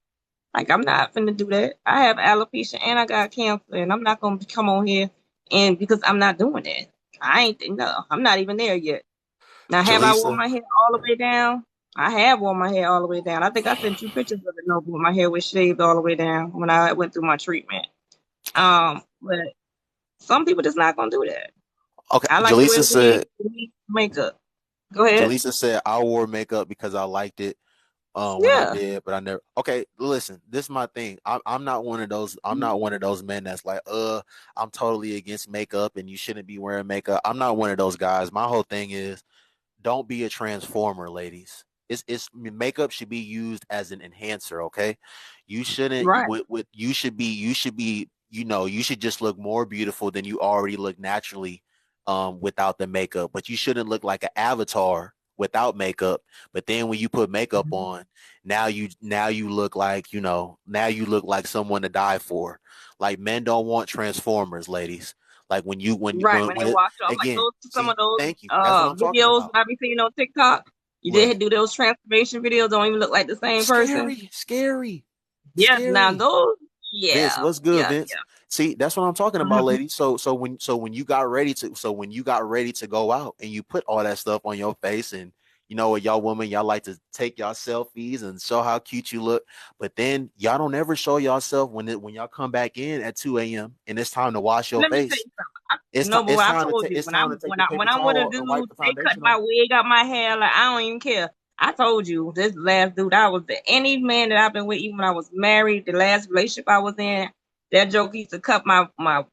S2: Like, I'm not finna do that. I have alopecia and I got cancer, and I'm not gonna come on here and because I'm not doing that. I ain't no, I'm not even there yet. Now, have I worn
S1: Jaleesa,
S2: my hair all the way down? I have worn my hair all the way down. I think I sent you pictures of it, Noble. My hair was shaved all the way down when I went through my treatment. But some people just not gonna do that.
S1: okay.
S2: I like to wear
S1: Jaleesa
S2: wigs,
S1: said,
S2: makeup. Go ahead.
S1: Jaleesa said I wore makeup because I liked it when I
S2: Yeah.
S1: did, but I never. Okay, listen, this is my thing. I'm not one of those. I'm not one of those men that's like, I'm totally against makeup and you shouldn't be wearing makeup. I'm not one of those guys. My whole thing is, don't be a transformer, ladies. It's makeup should be used as an enhancer. Okay, you shouldn't
S2: Right.
S1: with you should be you should just look more beautiful than you already look naturally without the makeup. But you shouldn't look like an avatar without makeup. But then when you put makeup on, now you look like now you look like someone to die for. Like men don't want transformers, ladies. Like
S2: Right. When they
S1: when
S2: wash off, like
S1: again,
S2: those some
S1: see,
S2: of those
S1: thank you. That's what I'm talking
S2: videos
S1: about.
S2: that I be seeing on TikTok. You
S1: What?
S2: did do those transformation videos, don't even look like the same person.
S1: Scary, scary,
S2: Yes, now
S1: scary.
S2: those,
S1: Vince,
S2: yeah,
S1: what's good,
S2: yeah,
S1: Vince? See, that's what I'm talking
S2: yeah.
S1: about, lady. So when you got ready to go out and you put all that stuff on your face and what y'all women, y'all like to take y'all selfies and show how cute you look, but then y'all don't ever show yourself when y'all come back in at 2 a.m. and it's time to wash your
S2: Let me tell
S1: face.
S2: you something.
S1: It's time.
S2: No, but
S1: It's
S2: what I
S1: time to
S2: told
S1: take.
S2: you
S1: It's
S2: when
S1: time to
S2: I'm
S1: take the paper
S2: when I'm with a
S1: towel and wipe
S2: dude,
S1: the
S2: they cut
S1: foundation
S2: my
S1: off.
S2: wig out my hair. Like I don't even care. I told you this last dude I was the any man that I've been with, even when I was married, the last relationship I was in, that joke used to cut my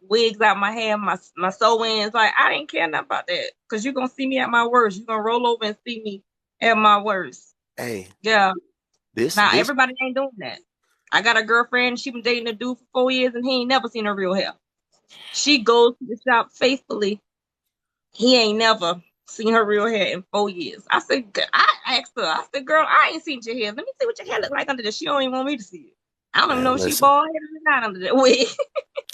S2: wigs out my hair, my sew ins. Like I didn't care nothing about that because you're gonna see me at my worst. You're gonna roll over and see me at my worst.
S1: Hey,
S2: Yeah.
S1: this
S2: Now
S1: this
S2: everybody ain't doing that. I got a girlfriend. She been dating a dude for 4 years and he ain't never seen her real hair. She goes to the shop faithfully. He ain't never seen her real hair in 4 years. I asked her, I said, girl, I ain't seen your hair. Let me see what your hair look like under this. She don't even want me to see it. I don't even
S1: man.
S2: know if she
S1: Listen,
S2: bald headed or not under that wig.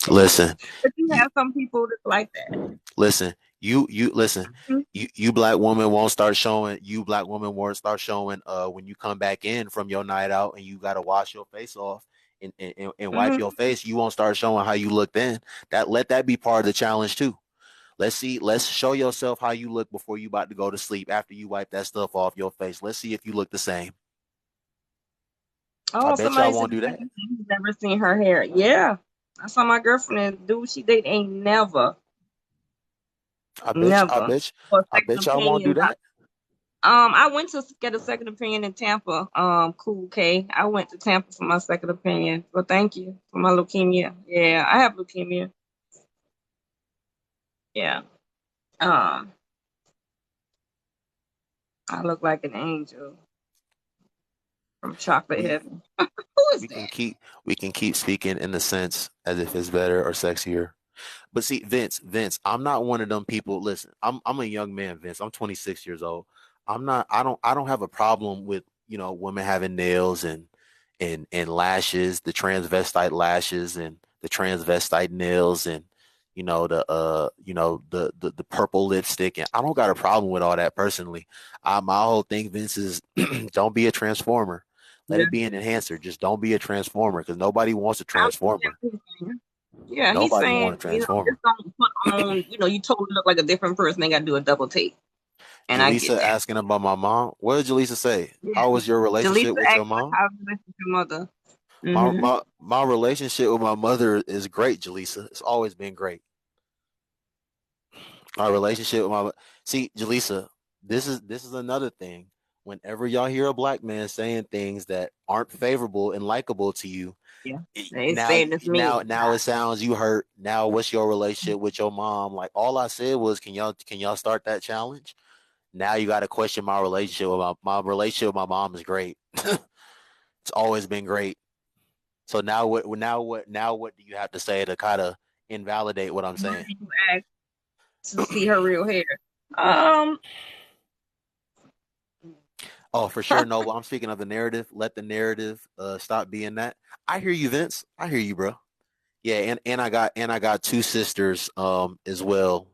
S1: listen.
S2: But you
S1: You
S2: have some people that's like that.
S1: listen. You listen. You black woman won't start showing. You black woman won't start showing. When you come back in from your night out and you gotta wash your face off and wipe your
S2: Mm-hmm.
S1: face. You won't start showing how you look then. Let that be part of the challenge too. Let's see. Let's show yourself how you look before you about to go to sleep. After you wipe that stuff off your face, let's see if you look the same. I
S2: Oh,
S1: bet y'all
S2: somebody said
S1: won't do that.
S2: he's never seen her hair. Yeah. I saw my girlfriend, dude she date ain't never,
S1: I bet. I
S2: never.
S1: bet.
S2: For
S1: I
S2: second
S1: bet y'all won't do
S2: opinions.
S1: that.
S2: I went to get a second opinion in Tampa. Cool K. I went to Tampa for my second opinion. Well, thank you for my leukemia. Yeah, I have leukemia. Yeah. Um, I look like an angel from chocolate
S1: We
S2: heaven. Who is
S1: we can
S2: that?
S1: keep speaking in the sense as if it's better or sexier. But see, Vince, I'm not one of them people. Listen, I'm a young man, Vince. I'm 26 years old. I don't have a problem with women having nails and lashes, the transvestite lashes and the transvestite nails and the purple lipstick, and I don't got a problem with all that personally. My whole thing, Vince, is don't be a transformer. Let
S2: Yeah,
S1: it be an enhancer. Just don't be a transformer because nobody wants a
S2: I'm
S1: transformer.
S2: saying. Yeah, he's
S1: Nobody wants
S2: saying,
S1: a transformer.
S2: just don't put on, you totally look like a different person. They got to do a double take. And I get
S1: Jaleesa
S2: that.
S1: asking about my mom. What did Jaleesa say?
S2: Yeah.
S1: How was your
S2: Jaleesa
S1: relationship with
S2: asked
S1: your
S2: like,
S1: mom?
S2: how's the relationship with your mother?
S1: My
S2: Mm-hmm.
S1: my my relationship with my mother is great, Jaleesa. It's always been great. My relationship with my see, Jaleesa, this is another thing. Whenever y'all hear a black man saying things that aren't favorable and likable to you,
S2: Yeah. They
S1: now
S2: saying it's me.
S1: now it sounds you hurt. Now what's your relationship with your mom? Like all I said was, can y'all start that challenge? Now you got to question my relationship with my relationship with my mom is great. It's always been great. So now what do you have to say to kind of invalidate what I'm saying?
S2: People ask to see her real hair. Um,
S1: Oh, for sure, Noble. I'm speaking of the narrative. Let the narrative stop being that. I hear you, Vince. I hear you, bro. Yeah, and I got two sisters as well.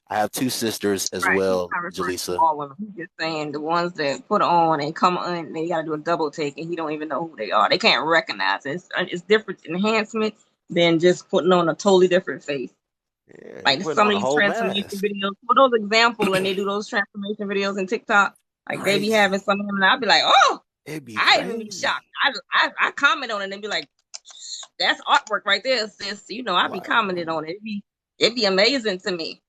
S1: I have two sisters as
S2: Right. He's
S1: well,
S2: not referring to
S1: Jaleesa.
S2: all women. He's just saying the ones that put on and come on, they got to do a double take, and he don't even know who they are. They can't recognize it. It's different enhancement than just putting on a totally different face.
S1: Yeah, he
S2: Like
S1: putting
S2: some
S1: on
S2: of
S1: a
S2: these
S1: whole
S2: transformation
S1: mask.
S2: videos, for those examples, and they do those transformation videos in TikTok, like they be having
S1: Crazy.
S2: some of them, and I'll be like, oh,
S1: It'd be
S2: I even be shocked.
S1: crazy.
S2: I comment on it and be like, that's artwork right there, sis. You know, I be
S1: Like
S2: commenting on it. It'd be amazing to me.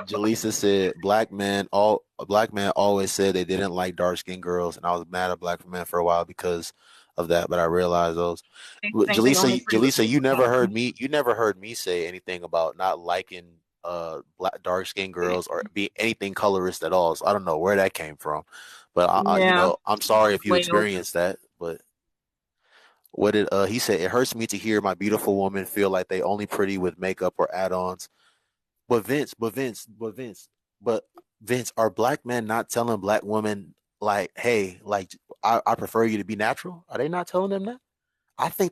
S1: Jaleesa said, black men always said they didn't like dark skinned girls, and I was mad at black men for a while because of that. But I realized those.
S2: They think they only
S1: Jaleesa,
S2: free with
S1: Jaleesa,
S2: people.
S1: you never heard me say anything about not liking black dark skinned girls or be anything colorist at all. So I don't know where that came from, but
S2: Yeah.
S1: I'm sorry if you
S2: Well,
S1: experienced that. But what did he said? It hurts me to hear my beautiful woman feel like they only pretty with makeup or add-ons. But Vince, are black men not telling black women like, hey, like I prefer you to be natural? Are they not telling them that?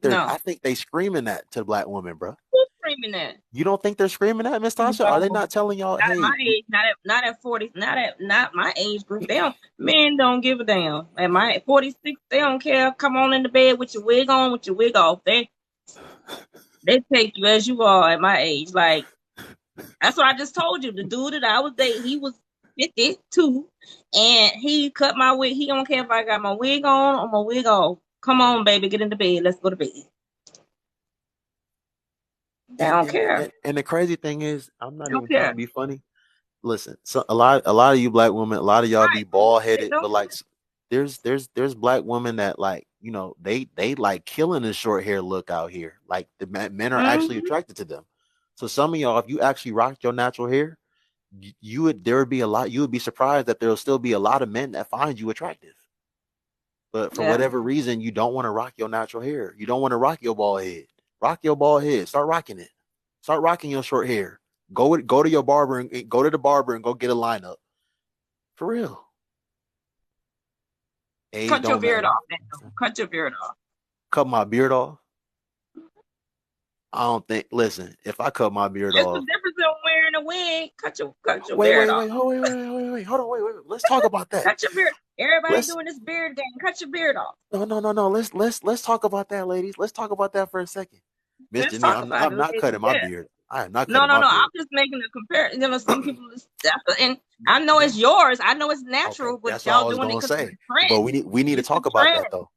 S2: no.
S1: I think they screaming that to black women, bro.
S2: Who's screaming that?
S1: You don't think they're screaming that, Miss Tasha? Are they
S2: No.
S1: not telling y'all,
S2: Not at
S1: hey,
S2: my age, not at 40, not my age group. Men don't give a damn. At my 46, they don't care. Come on in the bed with your wig on, with your wig off. They take you as you are at my age. Like, that's what I just told you. The dude that I was dating, he was 52, and he cut my wig. He don't care if I got my wig on or my wig off. Come on, baby, get in the bed. Let's go to bed. They don't care.
S1: and the crazy thing is, I'm
S2: They
S1: not
S2: don't
S1: even trying
S2: care.
S1: to be funny. Listen, so a lot of you black women, a lot of y'all be
S2: Right.
S1: bald
S2: They
S1: headed,
S2: don't
S1: but like there's black women that like they like killing the short hair look out here. Like the men are
S2: care.
S1: actually attracted to them. So some of y'all, if you actually rocked your natural hair, you would there would be a lot. You would be surprised that there'll still be a lot of men that find you attractive. But for
S2: Yeah.
S1: whatever reason, you don't want to rock your natural hair. You don't want to rock your bald head. Rock your bald head. Start rocking it. Start rocking your short hair. Go to your barber and go to the barber and go get a lineup. For real. Age
S2: Cut your
S1: don't
S2: beard
S1: matter.
S2: off. Cut your beard off.
S1: Cut my beard off. I don't think. Listen, if I cut my beard
S2: It's the
S1: off,
S2: difference in wearing a wig. Cut your beard off.
S1: hold on, wait. Let's talk about that.
S2: Cut your beard. Everybody
S1: Let's
S2: doing this beard game. Cut your beard off.
S1: no. Let's talk about that, ladies. Let's talk about that for a second. Miss
S2: Let's
S1: Janine,
S2: talk about
S1: I'm
S2: it.
S1: not cutting my
S2: Yeah.
S1: beard. I am not
S2: No,
S1: cutting
S2: no,
S1: my
S2: no.
S1: beard.
S2: I'm just making a comparison. You know, some people, and I know it's yours. I know it's
S1: Okay,
S2: natural, but
S1: that's what I
S2: y'all
S1: was
S2: doing it
S1: gonna
S2: because it's
S1: say.
S2: a trend.
S1: But we need to
S2: It's a
S1: talk about that
S2: trend.
S1: though.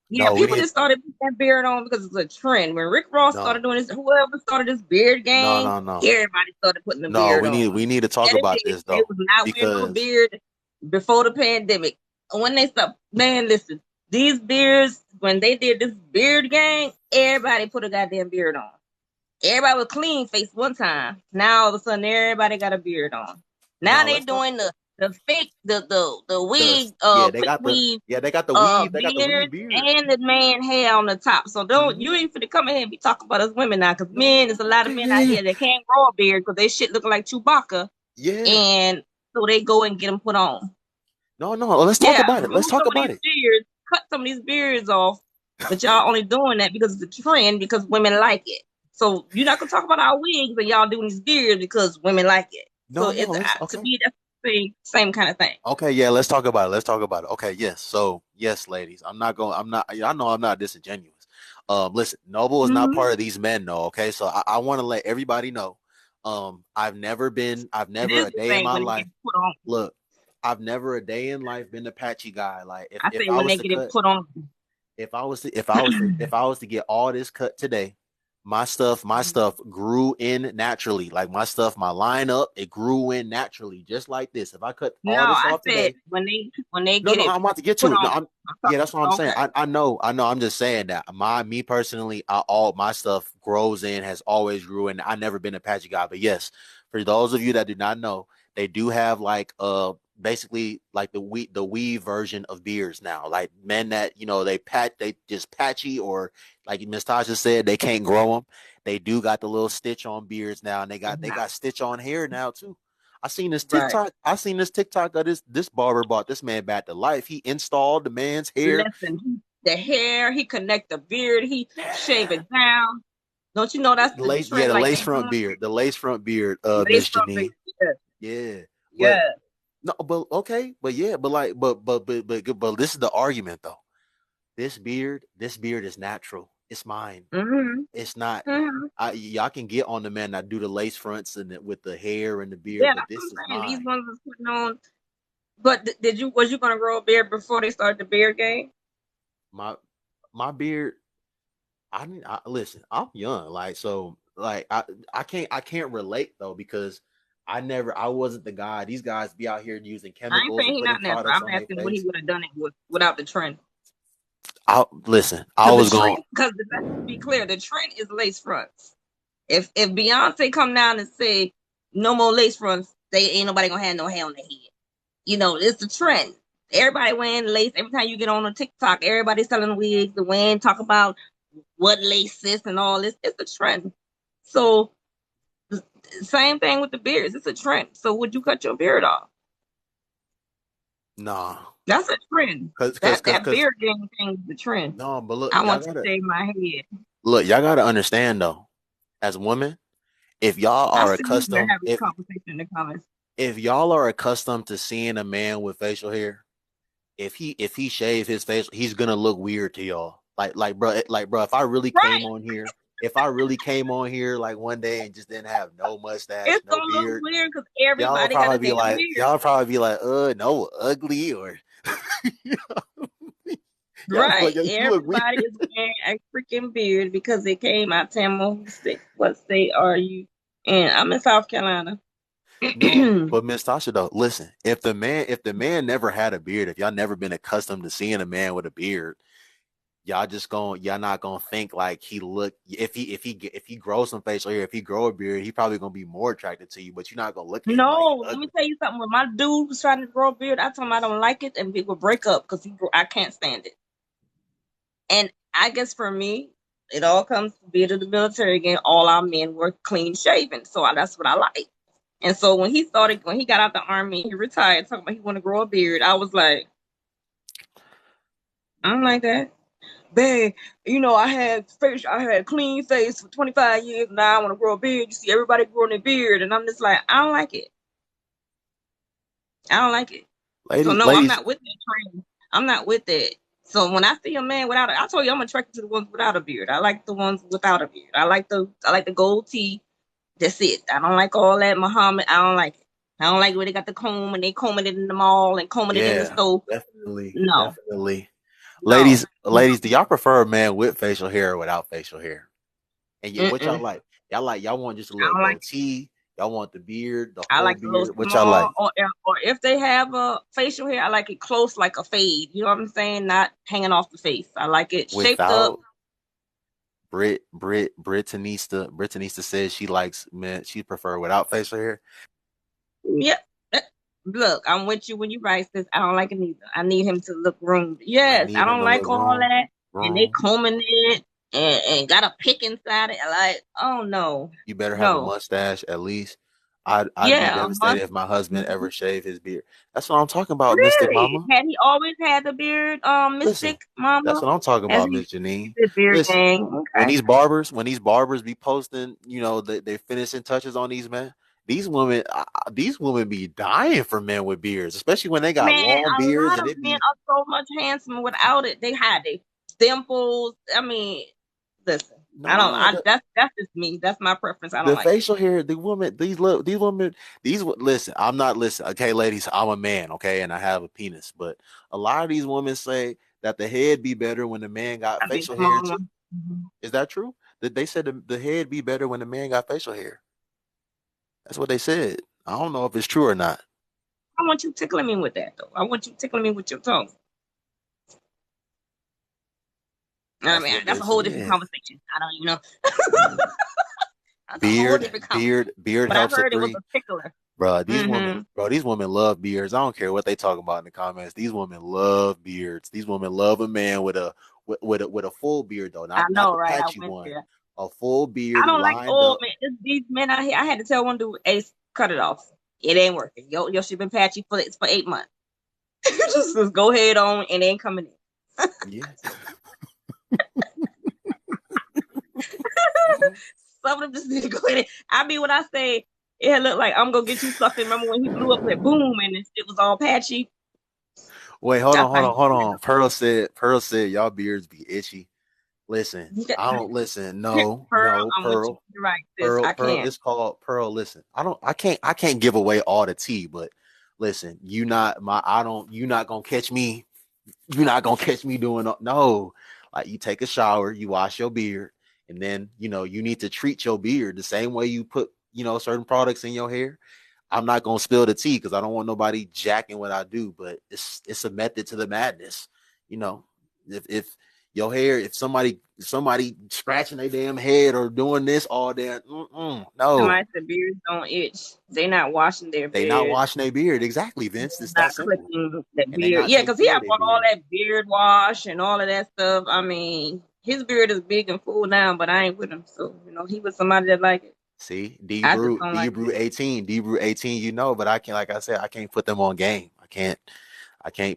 S2: Yeah,
S1: No, we
S2: people
S1: need
S2: just started putting that beard on because it's a trend. When Rick Ross
S1: no,
S2: started doing this, whoever started this beard
S1: no,
S2: game,
S1: no, no,
S2: everybody started putting the
S1: no.
S2: beard on.
S1: We need to talk
S2: And
S1: about this
S2: it
S1: though
S2: was not wearing no
S1: because
S2: beard before the pandemic. When they stopped, man, listen, these beards, when they did this beard game, everybody put a goddamn beard on. Everybody was clean face one time. Now all of a sudden everybody got a beard on. Now
S1: no.
S2: they
S1: Let's talk.
S2: doing the fake the
S1: The
S2: wig
S1: they
S2: quick
S1: got
S2: weave
S1: the weave. They got the weave
S2: beard
S1: beard.
S2: and the man hair on the top. So don't
S1: Mm-hmm.
S2: you ain't finna come in here and be talking about us women now, because
S1: No,
S2: men, there's a lot of
S1: okay,
S2: men out
S1: yeah,
S2: here that can't grow a beard because they shit looking like Chewbacca,
S1: yeah.
S2: and so they go and get them put on.
S1: No. Let's talk
S2: Yeah,
S1: about it. Let's
S2: remove
S1: talk
S2: some of
S1: about
S2: these
S1: it.
S2: beards, cut some of these beards off, but y'all only doing that because it's a trend, because women like it. So you're not gonna talk about our wigs and y'all doing these beards because women like it. So
S1: No,
S2: it's
S1: let's
S2: to
S1: okay.
S2: me that's the same kind of thing.
S1: Okay, yeah, let's talk about it. Let's talk about it. Okay, yes. So, yes, ladies, I'm not, I know I'm not disingenuous. Listen, Noble is not
S2: Mm-hmm.
S1: part of these men, no. Okay, so I want to let everybody know. I've
S2: It
S1: never
S2: is
S1: a
S2: the
S1: day in
S2: same
S1: my
S2: when they
S1: life.
S2: get put on.
S1: Look, I've never a day in life been a patchy guy. Like,
S2: I
S1: if
S2: say
S1: I
S2: when
S1: was
S2: they
S1: to
S2: get it
S1: cut,
S2: put on.
S1: if I was to get all this cut today, my stuff grew in naturally. Like my lineup, it grew in naturally, just like this. If I cut
S2: No,
S1: all this
S2: I
S1: off
S2: said
S1: today,
S2: when they
S1: no,
S2: get
S1: no,
S2: it
S1: I'm about to get
S2: put
S1: to it. No,
S2: on.
S1: yeah, that's what I'm saying.
S2: Okay.
S1: I know. I'm just saying that me personally, all my stuff grows in, has always grew in. I never been a patchy guy, but yes, for those of you that do not know, they do have like basically like the weave version of beards now. Like men that they just patchy, or like Miss Tasha said, they can't grow them. They do got the little stitch on beards now, and they got stitch on hair now too.
S2: Right.
S1: I seen this TikTok of this barber brought this man back to life. He installed the man's hair.
S2: Listen, the hair, he connect the beard, he shave it down. Don't you know that's the trend?
S1: The
S2: Like
S1: lace
S2: they
S1: front
S2: doing
S1: beard, the lace front beard,
S2: lace
S1: Miss
S2: front beard.
S1: Janine.
S2: Yes.
S1: Yeah, but
S2: Yeah.
S1: no, but okay, but yeah, but like, but this is the argument though. This beard is natural. It's mine.
S2: Mm-hmm.
S1: It's not.
S2: Mm-hmm.
S1: Y'all can get on the man that do the lace fronts and with the hair and the
S2: Yeah,
S1: beard, but
S2: that's what
S1: this is
S2: I'm saying. These
S1: mine.
S2: ones was putting on. But was you gonna grow a beard before they started the beard game?
S1: My my beard. Listen. I'm young, like so. Like I can't relate though because I wasn't the guy. These guys be out here using
S2: I ain't
S1: chemicals
S2: saying
S1: and
S2: he
S1: putting
S2: not natural.
S1: products
S2: I'm
S1: on their
S2: asking what he
S1: face.
S2: would have done it without the trend.
S1: I listen. I
S2: Because
S1: was going.
S2: let's be clear, the trend is lace fronts. If Beyonce come down and say no more lace fronts, they ain't nobody gonna have no hair on their head. You know, it's the trend. Everybody wearing lace. Every time you get on a TikTok, everybody's selling wigs. The wearing talk about what lace is and all this. It's a trend. So same thing with the beards. It's a trend. So would you cut your beard off?
S1: Nah,
S2: That's a trend. That
S1: cause
S2: beard game thing is the trend.
S1: no, but look,
S2: I want to shave my head.
S1: y'all gotta understand though, as women, if y'all
S2: I
S1: are
S2: see you been
S1: accustomed,
S2: having this conversation in the comments.
S1: if y'all are accustomed to seeing a man with facial hair, if he shave his face, he's gonna look weird to y'all. Like bro,
S2: Right.
S1: if I really came on here like one day and just didn't have no mustache,
S2: It's
S1: no
S2: gonna look
S1: beard,
S2: weird because everybody got a damn beard.
S1: y'all probably be like, no, ugly or y'all be
S2: Right.
S1: like, yo, you look weird.
S2: Everybody is wearing a freaking beard because it came out. Tamma, what state are you in? I'm in South Carolina.
S1: No, but Miss Tasha though, listen, if the man never had a beard, if y'all never been accustomed to seeing a man with a beard, y'all not gonna think like he look if he grows some facial hair, if he grow a beard, he probably gonna be more attracted to you, but you're not gonna look at him like he
S2: No, let me
S1: ugly.
S2: tell you something. When my dude was trying to grow a beard, I told him I don't like it, and we would break up because I can't stand it. And I guess for me, it all comes to being in the military again. All our men were clean shaven, so that's what I like. And so when he got out the army, he retired, talking about he want to grow a beard. I was like, I don't like that. Babe, I had a clean face for 25 years. Now I want to grow a beard. You see everybody growing a beard, and I'm just like, I don't like it. I don't like it. So no, I'm
S1: Ladies,
S2: not with that trend. I'm not with it. So when I see a man without I told you I'm attracted to the ones without a beard. I like the ones without a beard. I like the gold tee. That's it. I don't like all that Muhammad. I don't like it. I don't like where they got the comb and they combing it in the mall and combing it in the
S1: yeah,
S2: stove. No,
S1: definitely.
S2: no, no.
S1: Ladies, do y'all prefer a man with facial hair or without facial hair? And yeah, what y'all
S2: Mm-mm.
S1: like? Y'all want just a
S2: I
S1: little
S2: don't like it.
S1: goatee? Y'all want the beard, the
S2: I
S1: whole
S2: like a little
S1: beard? What y'all
S2: small,
S1: like?
S2: or if they have a facial hair, I like it close, like a fade. You know what I'm saying? Not hanging off the face. I like it shaped up.
S1: Without Britanista says she likes men. She prefer without facial hair.
S2: Yeah. Look, I'm with you when you write this. I don't like it either. I need him to look groomed.
S1: I
S2: Yes, I
S1: need him
S2: don't
S1: to
S2: like
S1: look
S2: all that. And they
S1: wrong.
S2: combing it and got a pick inside it. Like, oh no,
S1: You better have a
S2: no.
S1: mustache at least. I'd be
S2: Yeah, a
S1: devastated if my husband
S2: Mhm.
S1: ever shaved his beard. That's what I'm talking about, Mystic
S2: Really?
S1: Mama.
S2: Had he always had the beard,
S1: Listen,
S2: Mystic
S1: that's
S2: Mama?
S1: what I'm talking
S2: Has
S1: about,
S2: he
S1: Miss Janine.
S2: his beard
S1: Listen,
S2: gang? Okay.
S1: when these barbers be posting, they finishing touches on these men. These women be dying for men with beards, especially when they got
S2: Man,
S1: long
S2: a
S1: beards
S2: lot
S1: and
S2: of
S1: it
S2: men
S1: be
S2: are so much handsomer without it. They hide their dimples. I mean, listen, I don't.
S1: nah.
S2: That's just me. That's my preference. I don't
S1: The
S2: like it.
S1: facial hair, the woman, these women, listen, I'm not listening. Okay, ladies, I'm a man, okay, and I have a penis, but a lot of these women say that the head be better when the man got
S2: I think
S1: facial hair
S2: small
S1: too.
S2: one. Mhm.
S1: Is that true? That they said the head be better when the man got facial hair. That's what they said. I don't know if it's true or not.
S2: I want you tickling me with that though. I want you tickling me with your tongue. I
S1: That's
S2: mean,
S1: what
S2: that's
S1: they
S2: a whole different
S1: said.
S2: conversation. I don't even know. That's a whole different conversation.
S1: Beard
S2: But I
S1: helps a
S2: heard it was
S1: three.
S2: a tickler.
S1: Bro, these women love beards. I don't care what they talk about in the comments. These women love beards. These women love a man with a full beard though,
S2: I
S1: not
S2: know,
S1: the
S2: right? I
S1: patchy
S2: went
S1: one.
S2: there.
S1: A full
S2: I
S1: beard
S2: don't like
S1: lined
S2: old
S1: up.
S2: men. These men out here. I had to tell one dude, Ace, cut it off. It ain't working. Your shit been patchy for 8 months. just go ahead on and ain't coming in.
S1: Yeah.
S2: Some of them just need to go ahead. I mean, when I say It had looked like I'm gonna get you sucking. Remember when he blew up like boom and it was all patchy?
S1: Wait, hold on,
S2: That's
S1: hold
S2: how
S1: on, hold on. Pearl said, y'all beards be itchy. Listen,
S2: he
S1: I don't listen.
S2: Pearl,
S1: No, no,
S2: I'm with you.
S1: Pearl,
S2: You're right, sis.
S1: Pearl,
S2: I
S1: Pearl.
S2: can't.
S1: It's called Pearl. Listen, I can't give away all the tea, but listen, you're not gonna catch me. You're not gonna catch me doing no. Like you take a shower, you wash your beard, and then you need to treat your beard the same way you put certain products in your hair. I'm not gonna spill the tea because I don't want nobody jacking what I do, but it's a method to the madness. You know, if your hair, if somebody scratching their damn head or doing this all day, no,
S2: Somebody said beards don't itch. They not washing their
S1: they not
S2: beard.
S1: washing their beard. Exactly, Vince. It's
S2: Not
S1: that simple,
S2: clipping that
S1: and they
S2: beard.
S1: not
S2: Yeah,
S1: taking
S2: because he
S1: care
S2: had
S1: of their
S2: bought all
S1: beard.
S2: that beard wash and all of that stuff. I mean, his beard is big and full now, but I ain't with him. So, he was somebody that like it.
S1: See,
S2: I just don't
S1: D
S2: like
S1: Brew
S2: it.
S1: 18, D Brew 18, but I can't, like I said, I can't put them on game. I can't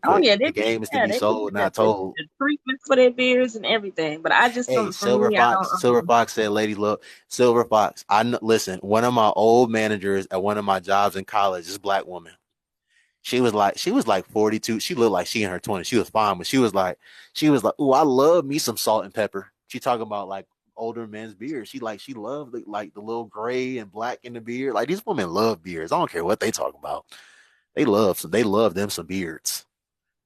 S2: Oh
S1: put
S2: yeah,
S1: the game is to be
S2: they be
S1: sold,
S2: getting the,
S1: not told.
S2: the treatments for their beards and everything. But I just
S1: Hey,
S2: don't. For me, I don't.
S1: Silver Fox said, "Lady, look, Silver Fox. Listen. One of my old managers at one of my jobs in college, this black woman. She was like 42. She looked like she in her 20s. She was fine, but she was like, "Ooh, I love me some salt and pepper." She talking about like older men's beard. She loved like the little gray and black in the beard. Like these women love beards. I don't care what they talk about. They love them some beards.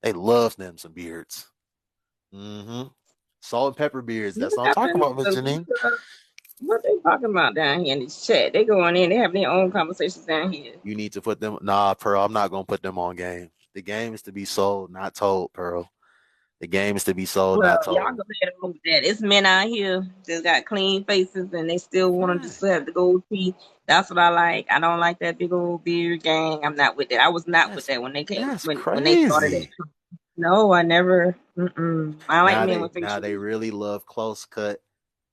S1: They love them some beards. Mm-hmm. Salt and pepper beards. That's
S2: Look
S1: what I'm
S2: up
S1: talking
S2: in
S1: about, Miss
S2: the
S1: Janine.
S2: what they talking about down here in this chat. They going in. They have their own conversations down here.
S1: You need to put them. Nah, Pearl. I'm not gonna put them on game. The game is to be sold, not told, Pearl. The game is to be sold,
S2: Well,
S1: not
S2: y'all
S1: told.
S2: go ahead and move that. It's men out here that got clean faces and they still want to
S1: Fine.
S2: just have the gold teeth. That's what I like. I don't like that big old beard gang. I'm not with that. I was not with
S1: That's
S2: that when they came
S1: that's
S2: when they started it.
S1: crazy.
S2: No, I never. I like men with
S1: Now
S2: facial
S1: they
S2: hair.
S1: really love close cut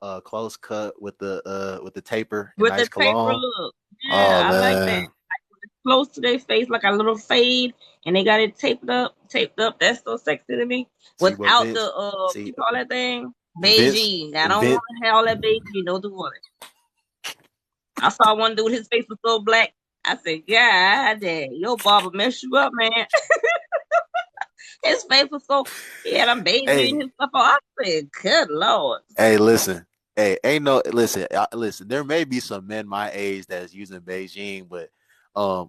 S1: with the taper and
S2: With the
S1: nice
S2: taper
S1: cologne.
S2: look. Yeah,
S1: Oh
S2: I like that.
S1: man,
S2: Close to their face, like a little fade, and they got it taped up. That's so sexy to me.
S1: see what
S2: Without the
S1: Vince?
S2: what
S1: See
S2: you call that thing?
S1: Vince
S2: Beijing. I don't want
S1: Vince.
S2: to have all that Beijing. Don't do all it. I saw one dude, his face was so black. I said, God damn, your barber messed you up, man. His face was so, he had them Beijing
S1: Hey,
S2: and stuff on. I said, good Lord.
S1: hey, listen. Hey, ain't no listen. Listen, there may be some men my age that's using Beijing, but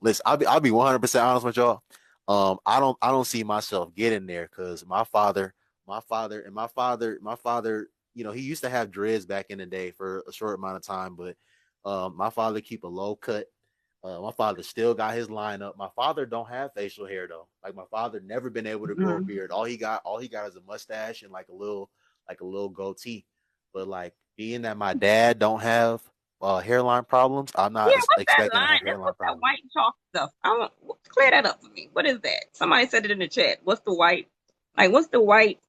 S1: listen, I'll be 100% honest with y'all. I don't see myself getting there because my father, he used to have dreads back in the day for a short amount of time, but my father keep a low cut. My father still got his lineup. My father don't have facial hair though. Like my father never been able to grow a
S2: Mm.
S1: beard. All he got is a mustache and like a little goatee. But like being that my dad don't have hairline problems, I'm
S2: Yeah,
S1: not
S2: what's that
S1: expecting to
S2: line?
S1: have hairline
S2: What's that
S1: problems.
S2: white chalk stuff? I want clear that up for me. What is that? Somebody said it in the chat. What's the white? Like, what's the white?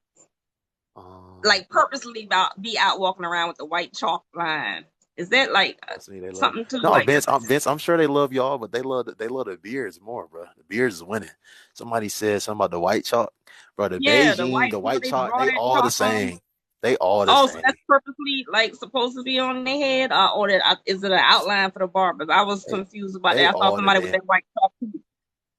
S1: Um,
S2: Like, purposely about be out walking around with the white chalk line. Is that like
S1: let's see, they love.
S2: something to
S1: No,
S2: like?
S1: Vince. I'm sure they love y'all, but they love the beards more, bro. The beards is winning. Somebody said something about the white chalk, bro. The
S2: Yeah, the
S1: Beijing,
S2: white.
S1: the
S2: You know,
S1: white
S2: they
S1: chalk,
S2: draw
S1: they
S2: that
S1: all the
S2: chalk on.
S1: same. They all the
S2: Oh, so
S1: same.
S2: that's purposely like supposed to be on their head, or that is it an outline for the barbers? I was
S1: They
S2: confused about
S1: they
S2: that. I saw
S1: all the
S2: somebody with
S1: damn.
S2: that white chalk,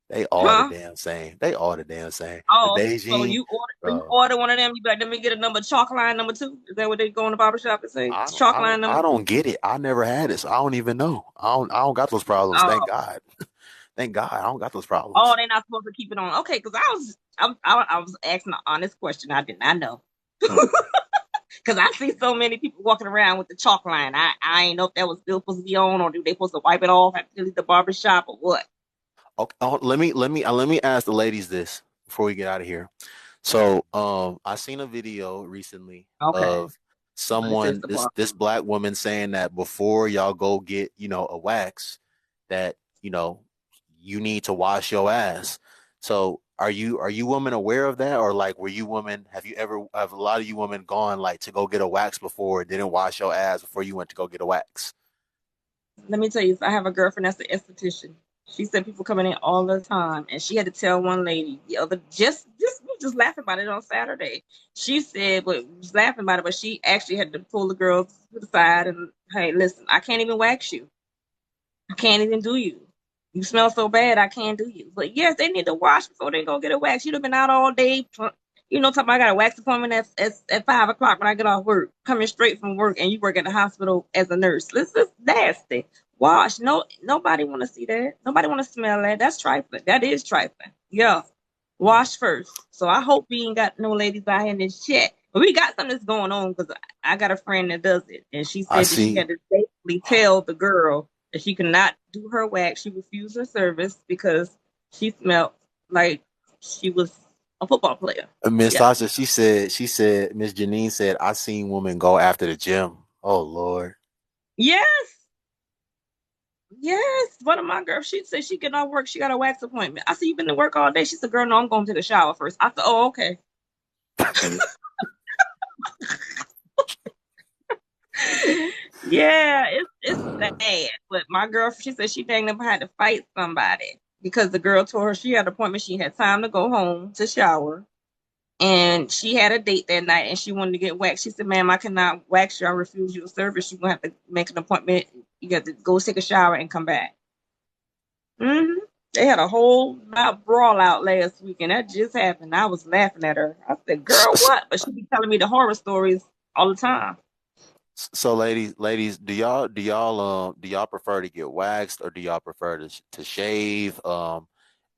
S1: They all the
S2: huh?
S1: damn same. They all the damn same. The
S2: Oh, so
S1: Beijing,
S2: you
S1: bro.
S2: order one of them. You be like, let me get a number chalk line number two. Is that what they go in the barber shop and say?
S1: I don't,
S2: Chalk
S1: I don't,
S2: line number
S1: I
S2: two.
S1: don't get it. I never had it, so I don't even know. I don't got those problems. Thank
S2: Oh,
S1: God. Thank God, I don't got those
S2: oh,
S1: problems.
S2: they're not supposed to keep it on. Okay, because I was asking an honest question. I did not know. Because I see so many people walking around with the chalk line. I ain't know if that was still supposed to be on or do they supposed to wipe it off after they leave the barber shop or what.
S1: Okay, let me ask the ladies this before we get out of here. So, I seen a video recently
S2: Okay.
S1: of
S2: What is this
S1: someone,
S2: the
S1: this
S2: barber?
S1: this black woman saying that before y'all go get, a wax, that you need to wash your ass. So, are you women aware of that, or like, were you women? Have a lot of you women gone like to go get a wax before, didn't wash your ass before you went to go get a wax?
S2: Let me tell you, I have a girlfriend that's an esthetician. She said people coming in all the time, and she had to tell one lady the other we were just laughing about it on Saturday. She said, but was laughing about it, but she actually had to pull the girls to the side and hey, listen, I can't even wax you. can't even do you. You smell so bad, I can't do you. But yes, they need to wash before they go get a wax. You'd have been out all day. Talking about I got a wax appointment at 5 o'clock when I get off work, coming straight from work, and you work at the hospital as a nurse. This is nasty. Wash. No, nobody want to see that. Nobody want to smell that. That's trifling. That is trifling. Yeah. Wash first. So I hope we ain't got no ladies out here in this chat. But we got something that's going on because I got a friend that does it, and she said that she had to basically tell the girl that she could not do her wax. She refused her service because she smelled like she was a football player.
S1: Miss Sasha, she said, Miss Janine said, I seen women go after the gym. Oh Lord.
S2: Yes. One of my girls, she said she could not work. She got a wax appointment. I said, you been to work all day? She said, girl, no, I'm going to the shower first. I said, oh, okay. Yeah, it's bad. But my girl, she said she dang never had to fight somebody because the girl told her she had an appointment. She had time to go home to shower. And she had a date that night and she wanted to get waxed. She said, ma'am, I cannot wax you. I refuse your service. You're going to have to make an appointment. You got to go take a shower and come back. They had a whole brawl out last week, and that just happened. I was laughing at her. I said, girl, what? But she be telling me the horror stories all the time.
S1: So ladies, do y'all prefer to get waxed or do y'all prefer to shave? Do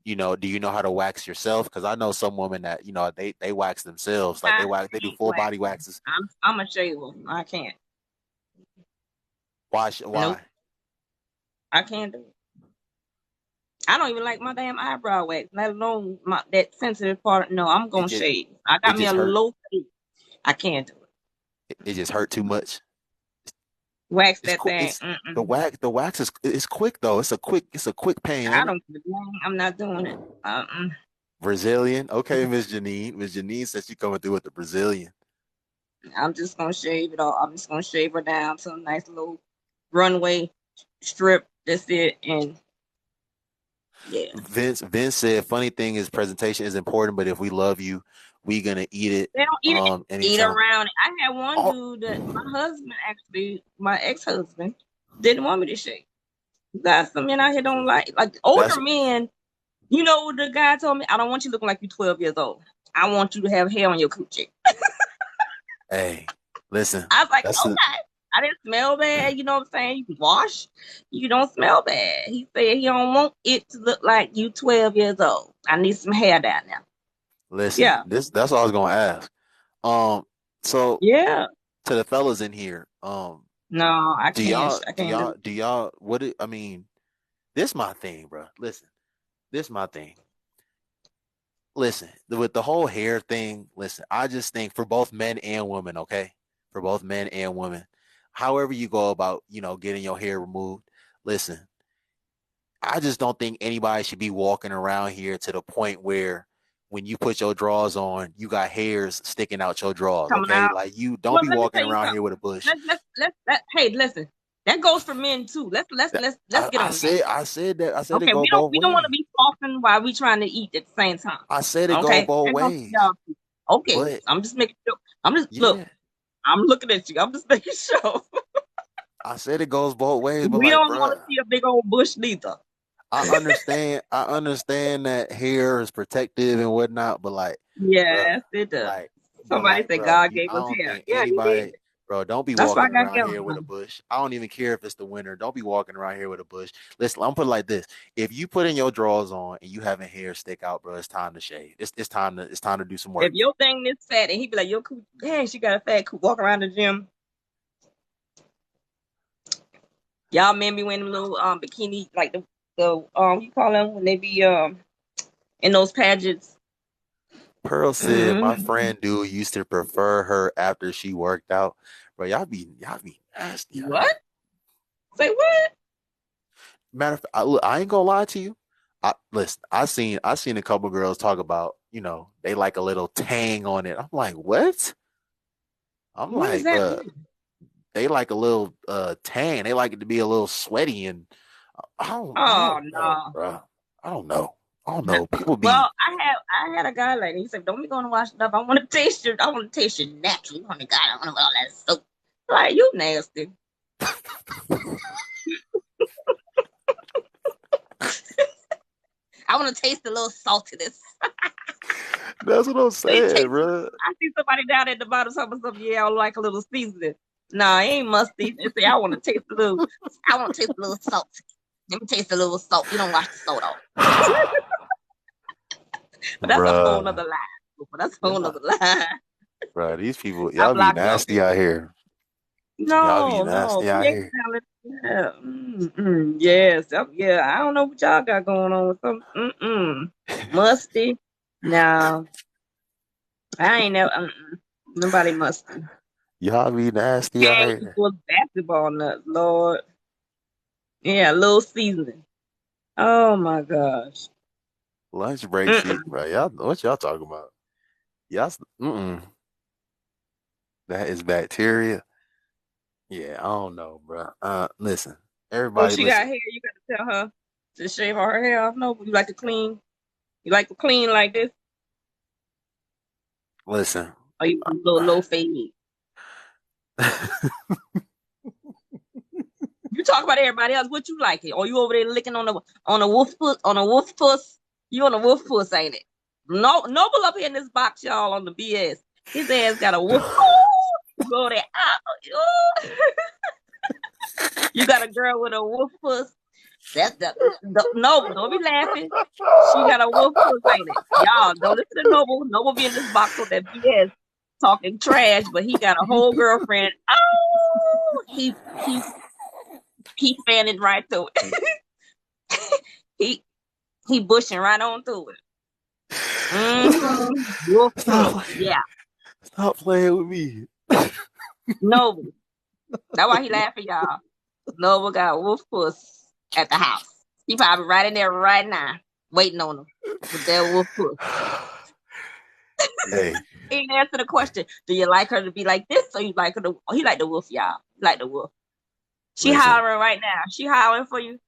S1: you know how to wax yourself? Because I know some women that they wax themselves, like they do full body waxes.
S2: I'm a shaver. I can't.
S1: Why?
S2: Nope. I can't do it. I don't even like my damn eyebrow wax, let alone that sensitive part. No, I'm gonna shave. I got me a low face. I can't do it.
S1: It just hurt too much.
S2: Wax that thing.
S1: The wax is quick though. It's a quick pain.
S2: I'm not doing it.
S1: Brazilian. Okay, Miss Janine. Miss Janine says she coming through with the Brazilian.
S2: I'm just gonna shave it all. I'm just gonna shave her down to a nice little runway strip. That's it. And yeah.
S1: Vince said, funny thing is presentation is important, but if we love you, we gonna eat it.
S2: They don't eat around it. I had one dude that my husband, actually, my ex-husband, didn't want me to shave. Got some men out here don't like older men. The guy told me, I don't want you looking like you're 12 years old. I want you to have hair on your coochie.
S1: Hey, listen.
S2: I was like, okay. I didn't smell bad. You know what I'm saying? You can wash. You don't smell bad. He said he don't want it to look like you 12 years old. I need some hair down there.
S1: Listen, that's what I was gonna ask. So
S2: yeah,
S1: to the fellas in here,
S2: no, I can't.
S1: Do y'all? I mean, this my thing, bro. Listen, this my thing. Listen, with the whole hair thing. Listen, I just think for both men and women, okay, for both men and women, however you go about, getting your hair removed. Listen, I just don't think anybody should be walking around here to the point where when you put your drawers on, you got hairs sticking out your drawers. Okay, like you don't be walking around here with a bush.
S2: Hey, listen, that goes for men too. Let's get on.
S1: I said that. I said
S2: okay, we don't want to be talking while we trying to eat at the same time.
S1: I said it go both ways.
S2: Okay, but, I'm just making sure. Look. I'm looking at you. I'm just making sure.
S1: I said it goes both ways, but
S2: we don't want to see a big old bush neither.
S1: I understand that hair is protective and whatnot, but
S2: yes, it does. Somebody said God gave us hair. Yeah, anybody,
S1: bro, don't be walking around here with a bush. I don't even care if it's the winter. Don't be walking around here with a bush. Listen, I'm put it like this: if you putting your drawers on and you having hair stick out, bro, it's time to shave. It's time to do some work.
S2: If your thing is fat and he be like, "Yo, dang, she got a fat cool walk around the gym." Y'all men be wearing them little bikini, like the you call them when they be in those pageants.
S1: Pearl said, my friend dude used to prefer her after she worked out. Bro, y'all be nasty.
S2: What? Say what?
S1: Matter of fact, I ain't gonna lie to you. Listen, I seen a couple girls talk about, they like a little tang on it. I'm like, what? I'm like, they like a little tan. They like it to be a little sweaty, and I don't know, bro. I don't know. People be.
S2: Well, I had a guy like he said, "Don't be going to wash it up. I want to taste your natural. You want to I want all that soap. Like you nasty." I want to taste a little saltiness.
S1: That's what I'm saying, bro.
S2: I see somebody down at the bottom talking something. Yeah, I like a little seasoning. Nah, it ain't musty. They say I want to taste a little. I want to taste a little salt. Let me taste a little salt. You don't wash the salt off. But that's a whole nother lie. But that's a whole nother lie.
S1: Bro, these people, y'all be nasty out here.
S2: No,
S1: y'all be nasty out here.
S2: Yeah. Yes. Yeah. I don't know what y'all got going on with some musty. No. I ain't never nobody musty.
S1: Y'all be nasty out here.
S2: Was basketball nuts, Lord. Yeah, a little seasoning. Oh my gosh.
S1: Lunch break shit, bro. Y'all, what y'all talking about? Y'all, that is bacteria. Yeah, I don't know, bro. Listen, everybody.
S2: Oh, she got hair. You got to tell her to shave all her hair off. No, you like to clean. You like to clean like this.
S1: Listen.
S2: Or you a little low fade. You talk about everybody else. What you like it? Or you over there licking on a wolf puss? You on a wolf puss, ain't it? No, Noble up here in this box, y'all, on the BS. His ass got a wolf. Oh, go there. Oh. You got a girl with a wolf puss. No, don't be laughing. She got a wolf puss, ain't it? Y'all, don't listen to Noble. Noble be in this box with that BS talking trash, but he got a whole girlfriend. Oh, he fanning right through it. he bushing right on through it. Yeah.
S1: Stop playing with me.
S2: Noble. That's why he laughing, y'all. Noble got wolf puss at the house. He probably right in there right now, waiting on him with that wolf puss.
S1: Hey.
S2: He didn't answer the question. Do you like her to be like this, or you like her to? Oh, he like the wolf, y'all. He like the wolf. She hollering right now. She hollering for you.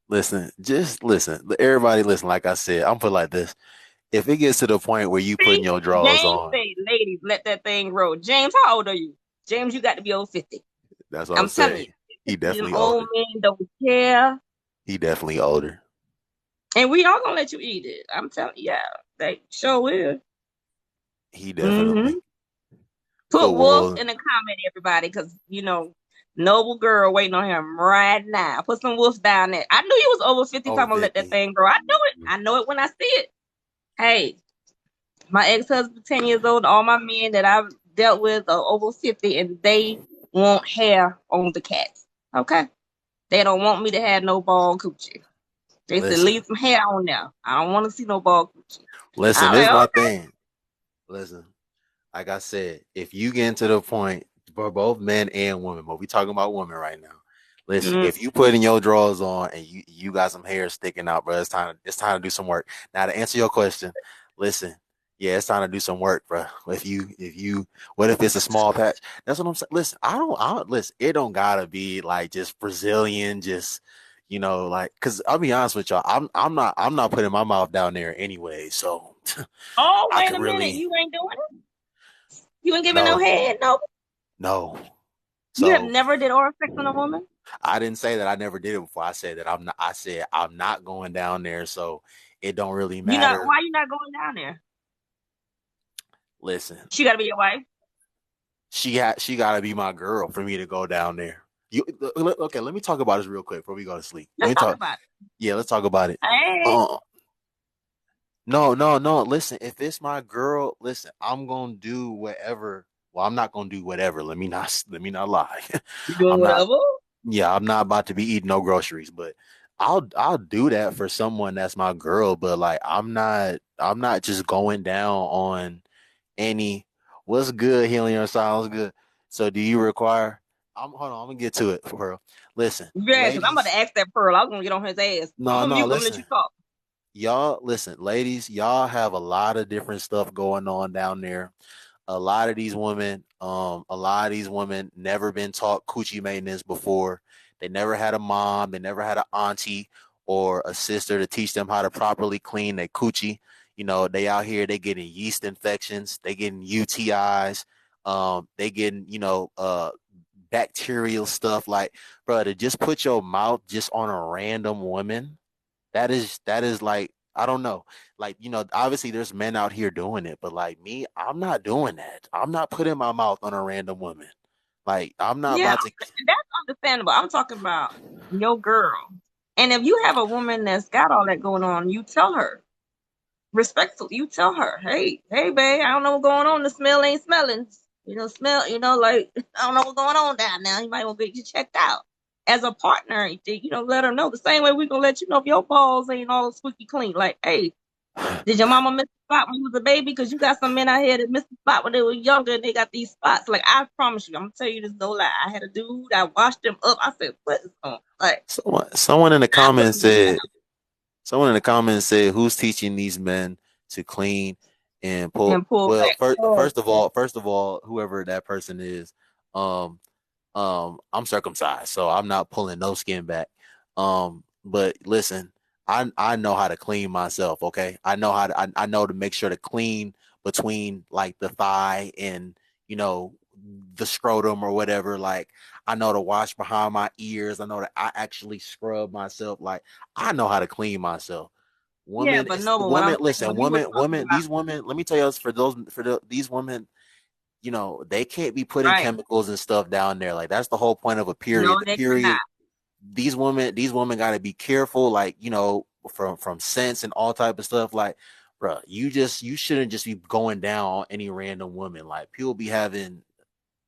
S1: Listen, just listen. Everybody listen. Like I said, I'm put like this. If it gets to the point where you putting your drawers on.
S2: Say, ladies, let that thing roll. James, how old are you? James, you got to be over 50.
S1: That's what I'm saying. He definitely older.
S2: Old men don't care.
S1: He definitely older.
S2: And we all gonna let you eat it. I'm telling you, yeah. They sure will.
S1: He definitely.
S2: Put wolf in the comment, everybody, because Noble girl waiting on him right now. Put some wolf down there. I knew he was over 50 time to let that thing grow. I knew it. I know it when I see it. Hey, my ex-husband 10 years old, all my men that I've dealt with are over 50 and they want hair on the cats. Okay? They don't want me to have no bald coochie. They said leave some hair on there. I don't want to see no bald coochie.
S1: Listen, this is my thing. Listen, like I said, if you get to the point for both men and women, but we talking about women right now. Listen, if you putting your drawers on and you got some hair sticking out, bro, it's time to do some work. Now to answer your question, listen, yeah, it's time to do some work, bro. What if it's a small patch? That's what I'm saying. Listen, I don't listen. It don't gotta be like just Brazilian, just like, cause I'll be honest with y'all, I'm not putting my mouth down there anyway. So,
S2: wait a minute, you ain't doing it. You ain't giving no head,
S1: no.
S2: So, you have never did oral sex on a woman?
S1: I didn't say that I never did it before. I said that I'm not. I said I'm not going down there, so it don't really matter.
S2: Why you not going down there?
S1: Listen,
S2: she got to be your wife.
S1: She got to be my girl for me to go down there. Okay? Let me talk about this real quick before we go to sleep.
S2: Let's talk about it.
S1: Yeah, let's talk about it.
S2: Hey.
S1: No. Listen, if it's my girl, listen, I'm gonna do whatever. Well, I'm not gonna do whatever. Let me not lie.
S2: You doing whatever?
S1: I'm not about to be eating no groceries, but I'll do that for someone that's my girl. But like, I'm not just going down on any. What's good, Helium? Sounds good. So, do you require? Hold on, I'm gonna get to it, Pearl. Listen,
S2: yeah, because I'm about to ask that Pearl. I was gonna get on his ass.
S1: No, listen. Let you talk. Y'all, listen, ladies. Y'all have a lot of different stuff going on down there. A lot of these women never been taught coochie maintenance before. They never had a mom. They never had an auntie or a sister to teach them how to properly clean their coochie. They out here, they getting yeast infections. They getting UTIs. They getting, bacterial stuff. Like, bro, to just put your mouth just on a random woman, that is like, I don't know. Like, obviously there's men out here doing it, but like me, I'm not doing that. I'm not putting my mouth on a random woman. Like, I'm not
S2: Yeah,
S1: about to.
S2: that's understandable. I'm talking about your girl. And if you have a woman that's got all that going on, you tell her respectfully. You tell her, hey, babe, I don't know what's going on. The smell ain't smelling. Smell. Like I don't know what's going on down now. You might want to get you checked out. As a partner, let her know the same way we gonna let you know if your balls ain't all squeaky clean. Like, hey, did your mama miss a spot when you was a baby? Because you got some men out here that missed a spot when they were younger and they got these spots. Like, I promise you, I'm gonna tell you this no lie. I had a dude, I washed him up. I said, what is on? Like,
S1: Someone in the
S2: I
S1: comments
S2: wouldn't do that.
S1: said, someone in the comments said, "Who's teaching these men to clean and pull?"
S2: And pull
S1: Well,
S2: back. Oh,
S1: first of all, whoever that person is, um, I'm circumcised, so I'm not pulling no skin back. But listen, I know how to clean myself. Okay, I know to make sure to clean between like the thigh and you know the scrotum or whatever. Like, I know to wash behind my ears. I know that I actually scrub myself. Like, I know how to clean myself.
S2: yeah, but no, but what I'm saying,
S1: Listen,
S2: when we were talking about,
S1: these women. Let me tell you, these women, they can't be putting
S2: right?
S1: chemicals and stuff down there. Like, that's the whole point of a
S2: No,
S1: period. The
S2: they cannot.
S1: period, these women got to be careful, like, from scents and all type of stuff. Like, bro, you shouldn't just be going down on any random woman. Like, people be having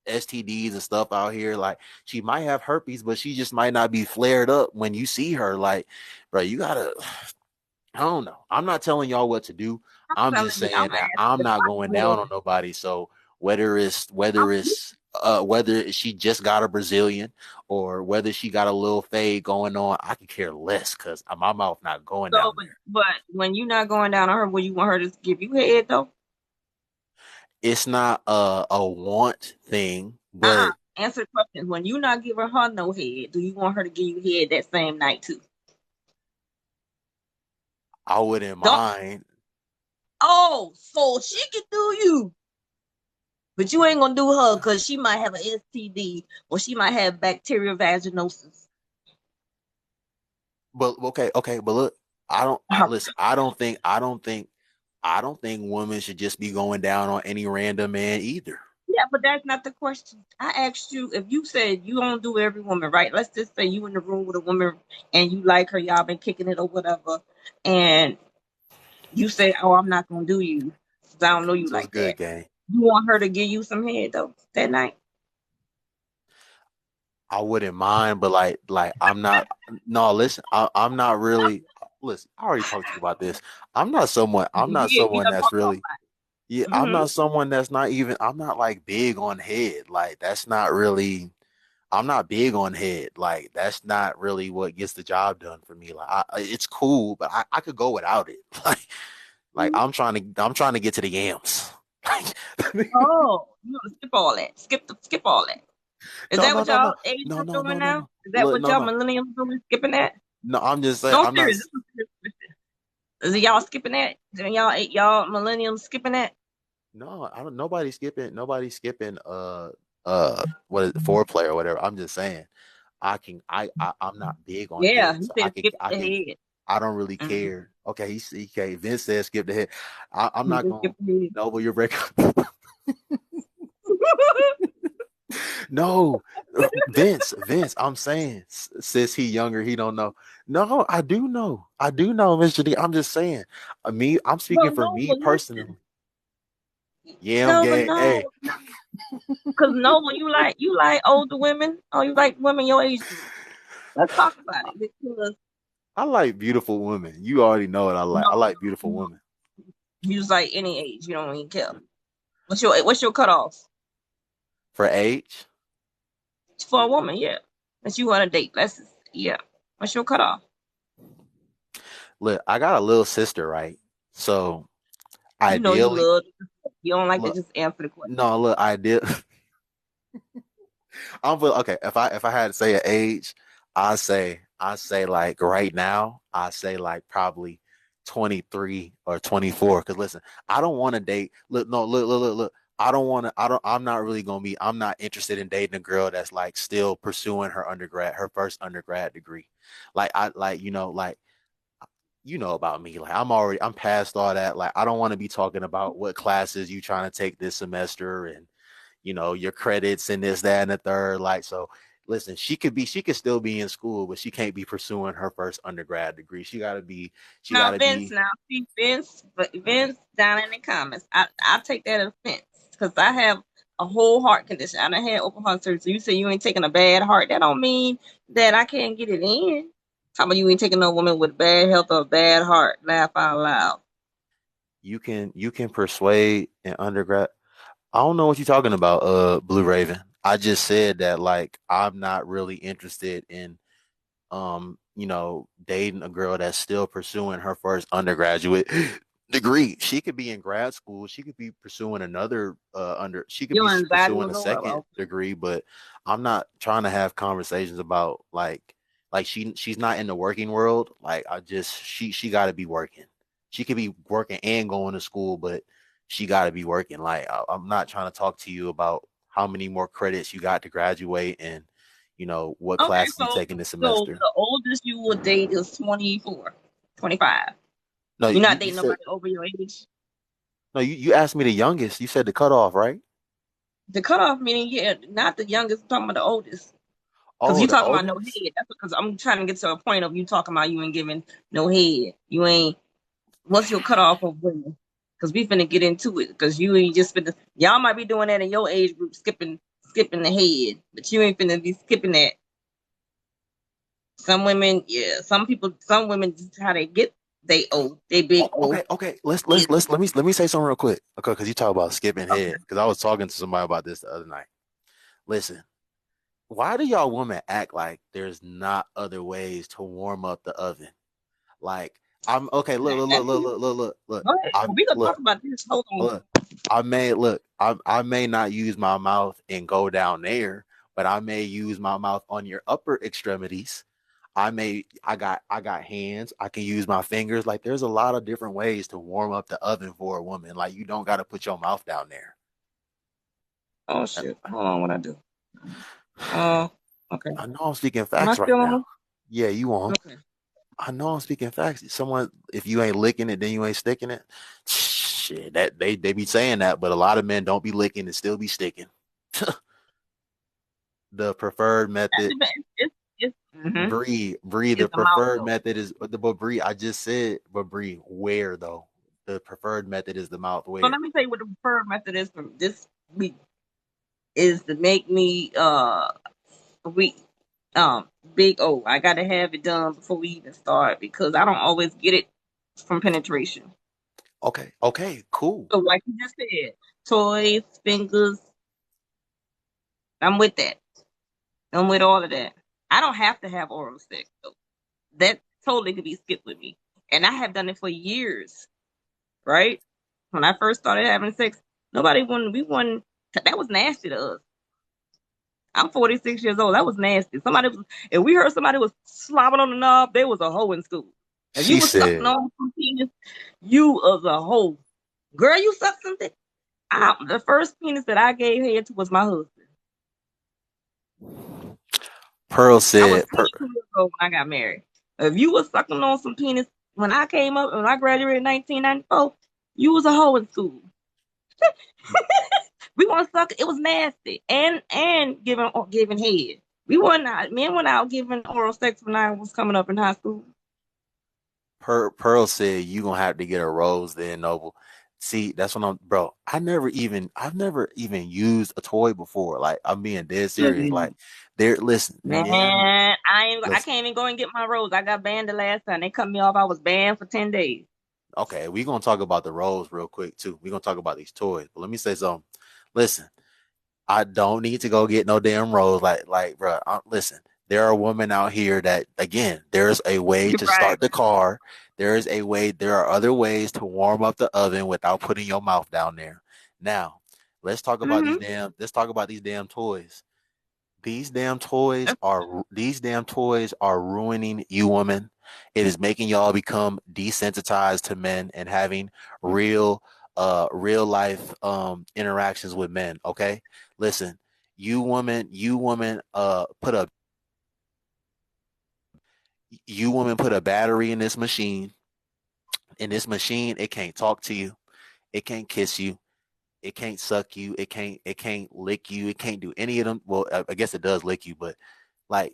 S1: STDs and stuff out here. Like, she might have herpes, but she just might not be flared up when you see her. Like, bro, you gotta. I don't know. I'm not telling y'all what to do.
S2: I'm
S1: I'm
S2: telling
S1: just
S2: you, I'm
S1: saying
S2: gonna
S1: that
S2: ask
S1: I'm
S2: the
S1: not going
S2: question.
S1: down on nobody. So whether it's
S2: I'm,
S1: whether it's whether she just got a Brazilian or whether she got a little fade going on, I could care less because my mouth not going
S2: so,
S1: down there.
S2: but when you're not going down on her, will you want her to give you head though?
S1: It's not a want thing,
S2: Uh-uh.
S1: but
S2: Answer the question. When you not giving her no head, do you want her to give you head that same night too?
S1: I wouldn't
S2: Don't.
S1: mind.
S2: Oh, so she can do you, but you ain't gonna do her because she might have an STD or she might have bacterial vaginosis.
S1: But okay, but look, listen. I don't think women should just be going down on any random man either.
S2: Yeah, but that's not the question. I asked you if you said you don't do every woman, right? Let's just say you in the room with a woman and you like her, y'all been kicking it or whatever, and you say, "Oh, I'm not gonna do you 'cause I don't know you
S1: So it's
S2: like that."
S1: good, gang.
S2: You want her to give you some head though that night?
S1: I wouldn't mind, but like I'm not. No, listen, I'm not really. Listen, I already talked to you about this. I'm not
S2: You
S1: someone
S2: know
S1: that's
S2: what I'm
S1: really. Yeah,
S2: talking
S1: I'm
S2: about.
S1: not someone that's not even. I'm not like big on head. Like, that's not really. I'm not big on head. Like, that's not really what gets the job done for me. Like, it's cool, but I could go without it. Like
S2: Mm-hmm.
S1: I'm trying to get to the yams.
S2: Oh, you want to skip all that? Skip all that. Is
S1: No,
S2: that
S1: no,
S2: what
S1: no,
S2: y'all
S1: no,
S2: age
S1: no,
S2: group
S1: no, no,
S2: doing
S1: no,
S2: now?
S1: no.
S2: Is that
S1: Look,
S2: what
S1: no,
S2: y'all
S1: no,
S2: millennials doing? Skipping that?
S1: no. I'm just saying.
S2: No,
S1: I'm not.
S2: serious. This is a serious question. Is it y'all skipping that? Y'all millennials skipping that?
S1: No, I don't. Nobody's skipping. Nobody's skipping. What is it, foreplay or whatever. I'm just saying. I can. I'm not big on
S2: Yeah,
S1: head,
S2: he
S1: so I
S2: said
S1: can.
S2: skip
S1: I
S2: the
S1: can.
S2: head.
S1: I don't really
S2: Mm-hmm.
S1: care. Okay, okay. Vince says skip the head. I'm
S2: He
S1: not
S2: said
S1: going.
S2: skip the
S1: No, but you're breaking.
S2: head.
S1: No, Vince. I'm saying, since he younger, he don't know. No, I do know. I do know, Mr. D. I'm just saying. I'm speaking
S2: Well,
S1: for
S2: no,
S1: me
S2: but
S1: personally.
S2: listen.
S1: Yeah, I'm
S2: No, but
S1: gay.
S2: no.
S1: Hey,
S2: Because no, when you like older women, or you like women your age group. Let's talk about it. Because
S1: I like beautiful women. You already know what I like.
S2: no,
S1: I like beautiful
S2: no.
S1: women.
S2: You just like any age. You don't even care. What's your cutoff
S1: For age,
S2: for a woman? Yeah, that you want to date. Yeah. What's your cutoff?
S1: look, I got a little sister, right? So
S2: You know you
S1: ideally,
S2: love. You don't like to
S1: look,
S2: just answer the question.
S1: no, look, okay. If I had to say an age, I say like right now, I say like probably 23 or 24. Because listen, I don't want to date. Look, no, look. I don't want to. I'm not really gonna be. I'm not interested in dating a girl that's like still pursuing her first undergrad degree. Like, I like, you know about me. Like I'm past all that. Like I don't want to be talking about what classes you trying to take this semester and your credits and this, that, and the third. Like, so listen, she could still be in school, but she can't be pursuing her first undergrad degree. She
S2: Now,
S1: gotta
S2: Vince,
S1: be,
S2: now see Vince, but Vince down in the comments. I take that offense because I have a whole heart condition. I done had open heart surgery. So you say you ain't taking a bad heart. That don't mean that I can't get it in. How about you ain't taking no woman with bad health or a bad heart? Laugh out loud.
S1: you can persuade an undergrad. I don't know what you're talking about, Blue Raven. I just said that like I'm not really interested in dating a girl that's still pursuing her first undergraduate degree. She could be in grad school. She could be pursuing another she could be
S2: Your anxiety
S1: pursuing
S2: was
S1: a
S2: over.
S1: second
S2: Okay.
S1: degree, but I'm not trying to have conversations about like she's not in the working world. Like I just she got to be working. She could be working and going to school, but she got to be working. Like I'm not trying to talk to you about how many more credits you got to graduate and what
S2: Okay,
S1: classes you taking this
S2: so
S1: semester.
S2: the oldest you will date is 24, 25.
S1: No,
S2: You're not
S1: you
S2: dating
S1: said
S2: nobody over your age.
S1: no. You asked me the youngest. You said the cutoff, right?
S2: The cutoff meaning, yeah, not the youngest, I'm talking about the oldest. Because
S1: Oh,
S2: you
S1: the
S2: talking about no
S1: oldest.
S2: head. That's because I'm trying to get to a point of you talking about you ain't giving no head. You ain't. What's your cutoff of women? Because we finna get into it. Because you ain't just finna. Y'all might be doing that in your age group, skipping the head, but you ain't finna be skipping that. Some women, yeah. Some women, just how they get they O, they big
S1: Oh,
S2: O.
S1: okay, okay.
S2: Is
S1: Let me say something real quick. Okay, because you talk about skipping
S2: okay.
S1: head. Because I was talking to somebody about this the other night. Listen, why do y'all women act like there's not other ways to warm up the oven? Like I'm okay. Look.
S2: Go ahead.
S1: I
S2: We gonna talk
S1: look.
S2: about this. Hold on.
S1: Look, I may not use my mouth and go down there, but I may use my mouth on your upper extremities. I got hands. I can use my fingers. Like there's a lot of different ways to warm up the oven for a woman. Like you don't got to put your mouth down there.
S2: Oh shit. Hold on. What I do? Uh. Okay.
S1: I know I'm speaking
S2: Am I
S1: facts right
S2: still
S1: now.
S2: on?
S1: Yeah, you on.
S2: Okay.
S1: I know I'm speaking facts. Someone, if you ain't licking it, then you ain't sticking it. Shit, that they be saying that, but a lot of men don't be licking and still be sticking. The preferred method,
S2: Mm-hmm.
S1: Bree. The
S2: It's the mouth
S1: preferred
S2: though.
S1: method is but Bree. I just said, but Bree, where though? The preferred method is the mouth.
S2: So
S1: Where?
S2: let me tell you what the preferred method is for this week is to make me we um big O. I gotta have it done before we even start because I don't always get it from penetration.
S1: Okay, okay, cool.
S2: So like you just said, toys, fingers, I'm with that. I'm with all of that. I don't have to have oral sex though. That totally could be skipped with me. And I have done it for years, right? When I first started having sex, nobody wanted we wanted that was nasty to us. I'm 46 years old. That was nasty. Somebody was, if we heard somebody was slobbing on the knob, they was a hoe in school. If you
S1: She
S2: was sucking
S1: said,
S2: on some penis, you was a hoe. Girl, you sucked something. The first penis that I gave head to was my husband.
S1: Pearl
S2: I was
S1: said,
S2: 22 years old when I got married. If you was sucking on some penis when I came up, when I graduated in 1994, you was a hoe in school. We want to suck. It was nasty, and giving head. We weren't out. Men went out giving oral sex when I was coming up in high school.
S1: Pearl said you gonna have to get a rose then, Noble. See, that's what I'm, bro. I've never even used a toy before. Like I'm being dead serious. Like there, listen,
S2: Man,
S1: men,
S2: I
S1: listen.
S2: can't even go and get my rose. I got banned the last time. They cut me off. I was banned for 10 days.
S1: Okay, we gonna talk about the rose real quick too. We gonna talk about these toys, but let me say something. Listen, I don't need to go get no damn rose. Bro, listen. There are women out here that, again, there's a way to
S2: Right.
S1: start the car. There is a way. There are other ways to warm up the oven without putting your mouth down there. Now, let's talk about
S2: Mm-hmm.
S1: Let's talk about these damn toys. These damn toys are ruining you women. It is making y'all become desensitized to men and having real real life interactions with men, okay? Listen, you woman put a battery in this machine. In this machine, it can't talk to you, it can't kiss you, it can't suck you, it can't lick you, it can't do any of them. Well, I guess it does lick you, but like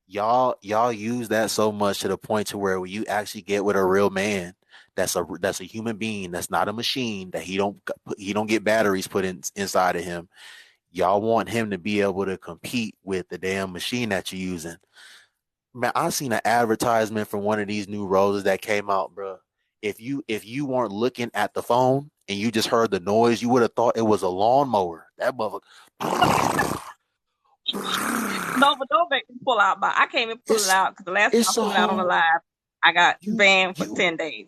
S1: y'all use that so much to the point to where when you actually get with a real man, that's a human being, that's not a machine, that he don't get batteries put inside of him. Y'all want him to be able to compete with the damn machine that you're using. Man, I seen an advertisement for one of these new roses that came out, bro. If you weren't looking at the phone and you just heard the noise, you would have thought it was a lawnmower. That motherfucker.
S2: No, but don't make me pull out I can't even pull it
S1: It's
S2: out because the last time I
S1: it's a
S2: pulled it out on the
S1: whole
S2: live, I got
S1: you
S2: banned for
S1: you
S2: 10 days.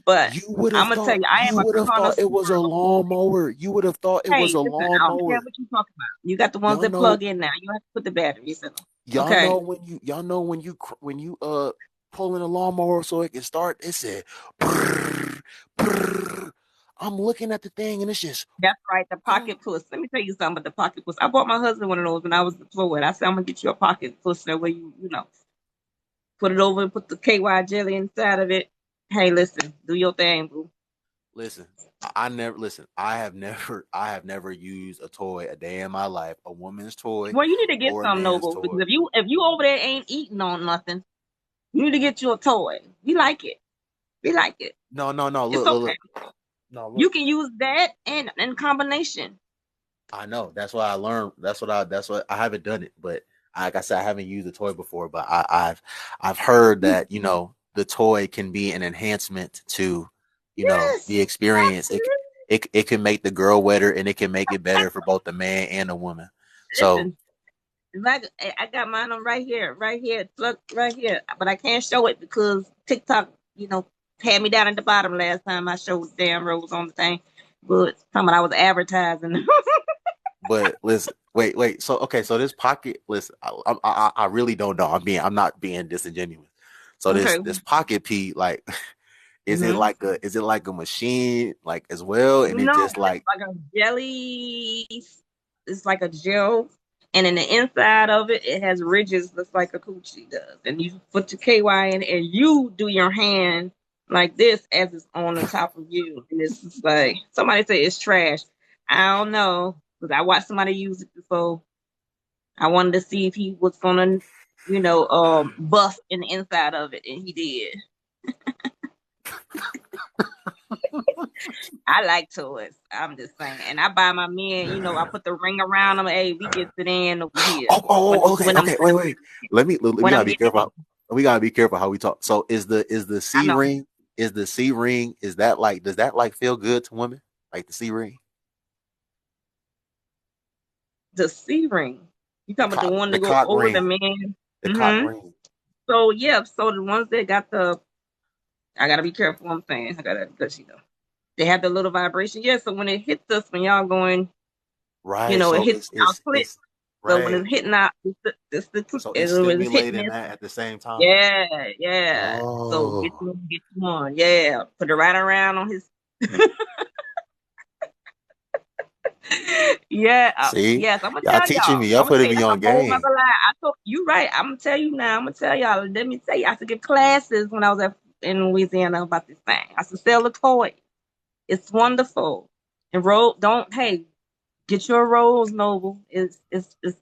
S2: But
S1: you would
S2: I'm
S1: have
S2: gonna tell
S1: thought
S2: you, I am
S1: you
S2: a
S1: would have thought it was
S2: connoisseur
S1: a
S2: of toys.
S1: lawnmower. You would have thought it was
S2: Hey,
S1: a
S2: listen, I don't care
S1: lawnmower.
S2: what you talking about. You got the ones
S1: Y'all
S2: that
S1: know
S2: plug in now. You don't have to put the batteries in them.
S1: y'all
S2: Okay.
S1: know when you pulling a lawnmower so it can start, it said brrr, brrr. I'm looking at the thing and it's just
S2: That's right, the pocket puss. Let me tell you something about the pocket puss. I bought my husband one of those when I was deployed. I said, I'm gonna get you a pocket puss that way you know, put it over and put the KY jelly inside of it. Hey, listen, do your thing, boo.
S1: listen. I never listen. I have never used a toy a day in my life, a woman's toy
S2: Well, you need to get
S1: or a
S2: some
S1: man's
S2: Noble because
S1: toy.
S2: if you over there ain't eating on nothing, you need to get you a toy. We like it. We like it.
S1: No, no, no.
S2: It's
S1: Look, look,
S2: okay.
S1: look. No,
S2: You
S1: look.
S2: can use that and in combination.
S1: I know. That's what I learned. That's what I haven't done it, but like I said, I haven't used a toy before, but I've heard that, the toy can be an enhancement to, the
S2: Yes,
S1: experience. It
S2: absolutely.
S1: it can make the girl wetter and it can make it better for both the man and the woman. So
S2: Listen, like I got mine on right here, look right here. But I can't show it because TikTok, had me down at the bottom last time I showed damn Rose on the thing. But talking about I was advertising.
S1: but listen, wait. So okay, so this pocket, listen, I really don't know. I'm not being disingenuous. So this
S2: Okay.
S1: this pocket P, like,
S2: Hmm.
S1: is it like a machine like as well? And it
S2: No,
S1: just
S2: it's
S1: like
S2: like a jelly. It's like a gel, and in the inside of it, it has ridges just like a coochie does. And you put your KY in, and you do your hand like this as it's on the top of you. And it's just like somebody say it's trash. I don't know because I watched somebody use it before. I wanted to see if he was gonna, bust in the inside of it, and he did. I like toys. I'm just saying, and I buy my men. I put the ring around them. Hey, we get it in over here
S1: okay,
S2: when I'm
S1: okay, wait. We
S2: when
S1: gotta
S2: I'm
S1: be
S2: getting it in.
S1: careful. We gotta be careful how we talk. So is the
S2: I
S1: C
S2: know
S1: ring is that like does that like feel good to women? Like the C ring?
S2: the C ring. You talking about the one to
S1: The
S2: go
S1: cock
S2: over the
S1: ring.
S2: man?
S1: The cock
S2: Mm-hmm.
S1: ring.
S2: So yeah, so the ones that got I gotta be careful. What I'm saying, I gotta because they have the little vibration. Yeah, so when it hits us, when y'all going,
S1: Right.
S2: it
S1: So
S2: hits our clit.
S1: it's
S2: So when
S1: right.
S2: it's hitting out,
S1: So it's
S2: it's hitting
S1: stimulating
S2: this.
S1: that at the same time.
S2: Yeah, yeah. So
S1: Oh,
S2: get you one. Yeah, put it right around on his. Yeah,
S1: see,
S2: yes. I'm gonna
S1: y'all
S2: tell
S1: teaching
S2: y'all.
S1: me. Y'all
S2: I'm gonna tell
S1: putting
S2: you
S1: me
S2: that's
S1: on
S2: a whole
S1: game.
S2: nother lie. I told you right. I'm gonna tell you now. I'm gonna tell y'all. Let me tell you. I used to give classes when I was in Louisiana about this thing. I used to sell the toy. It's wonderful. And don't get your Rose Noble. It's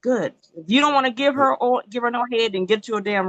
S2: good. If you don't want to give her no head, then get you a damn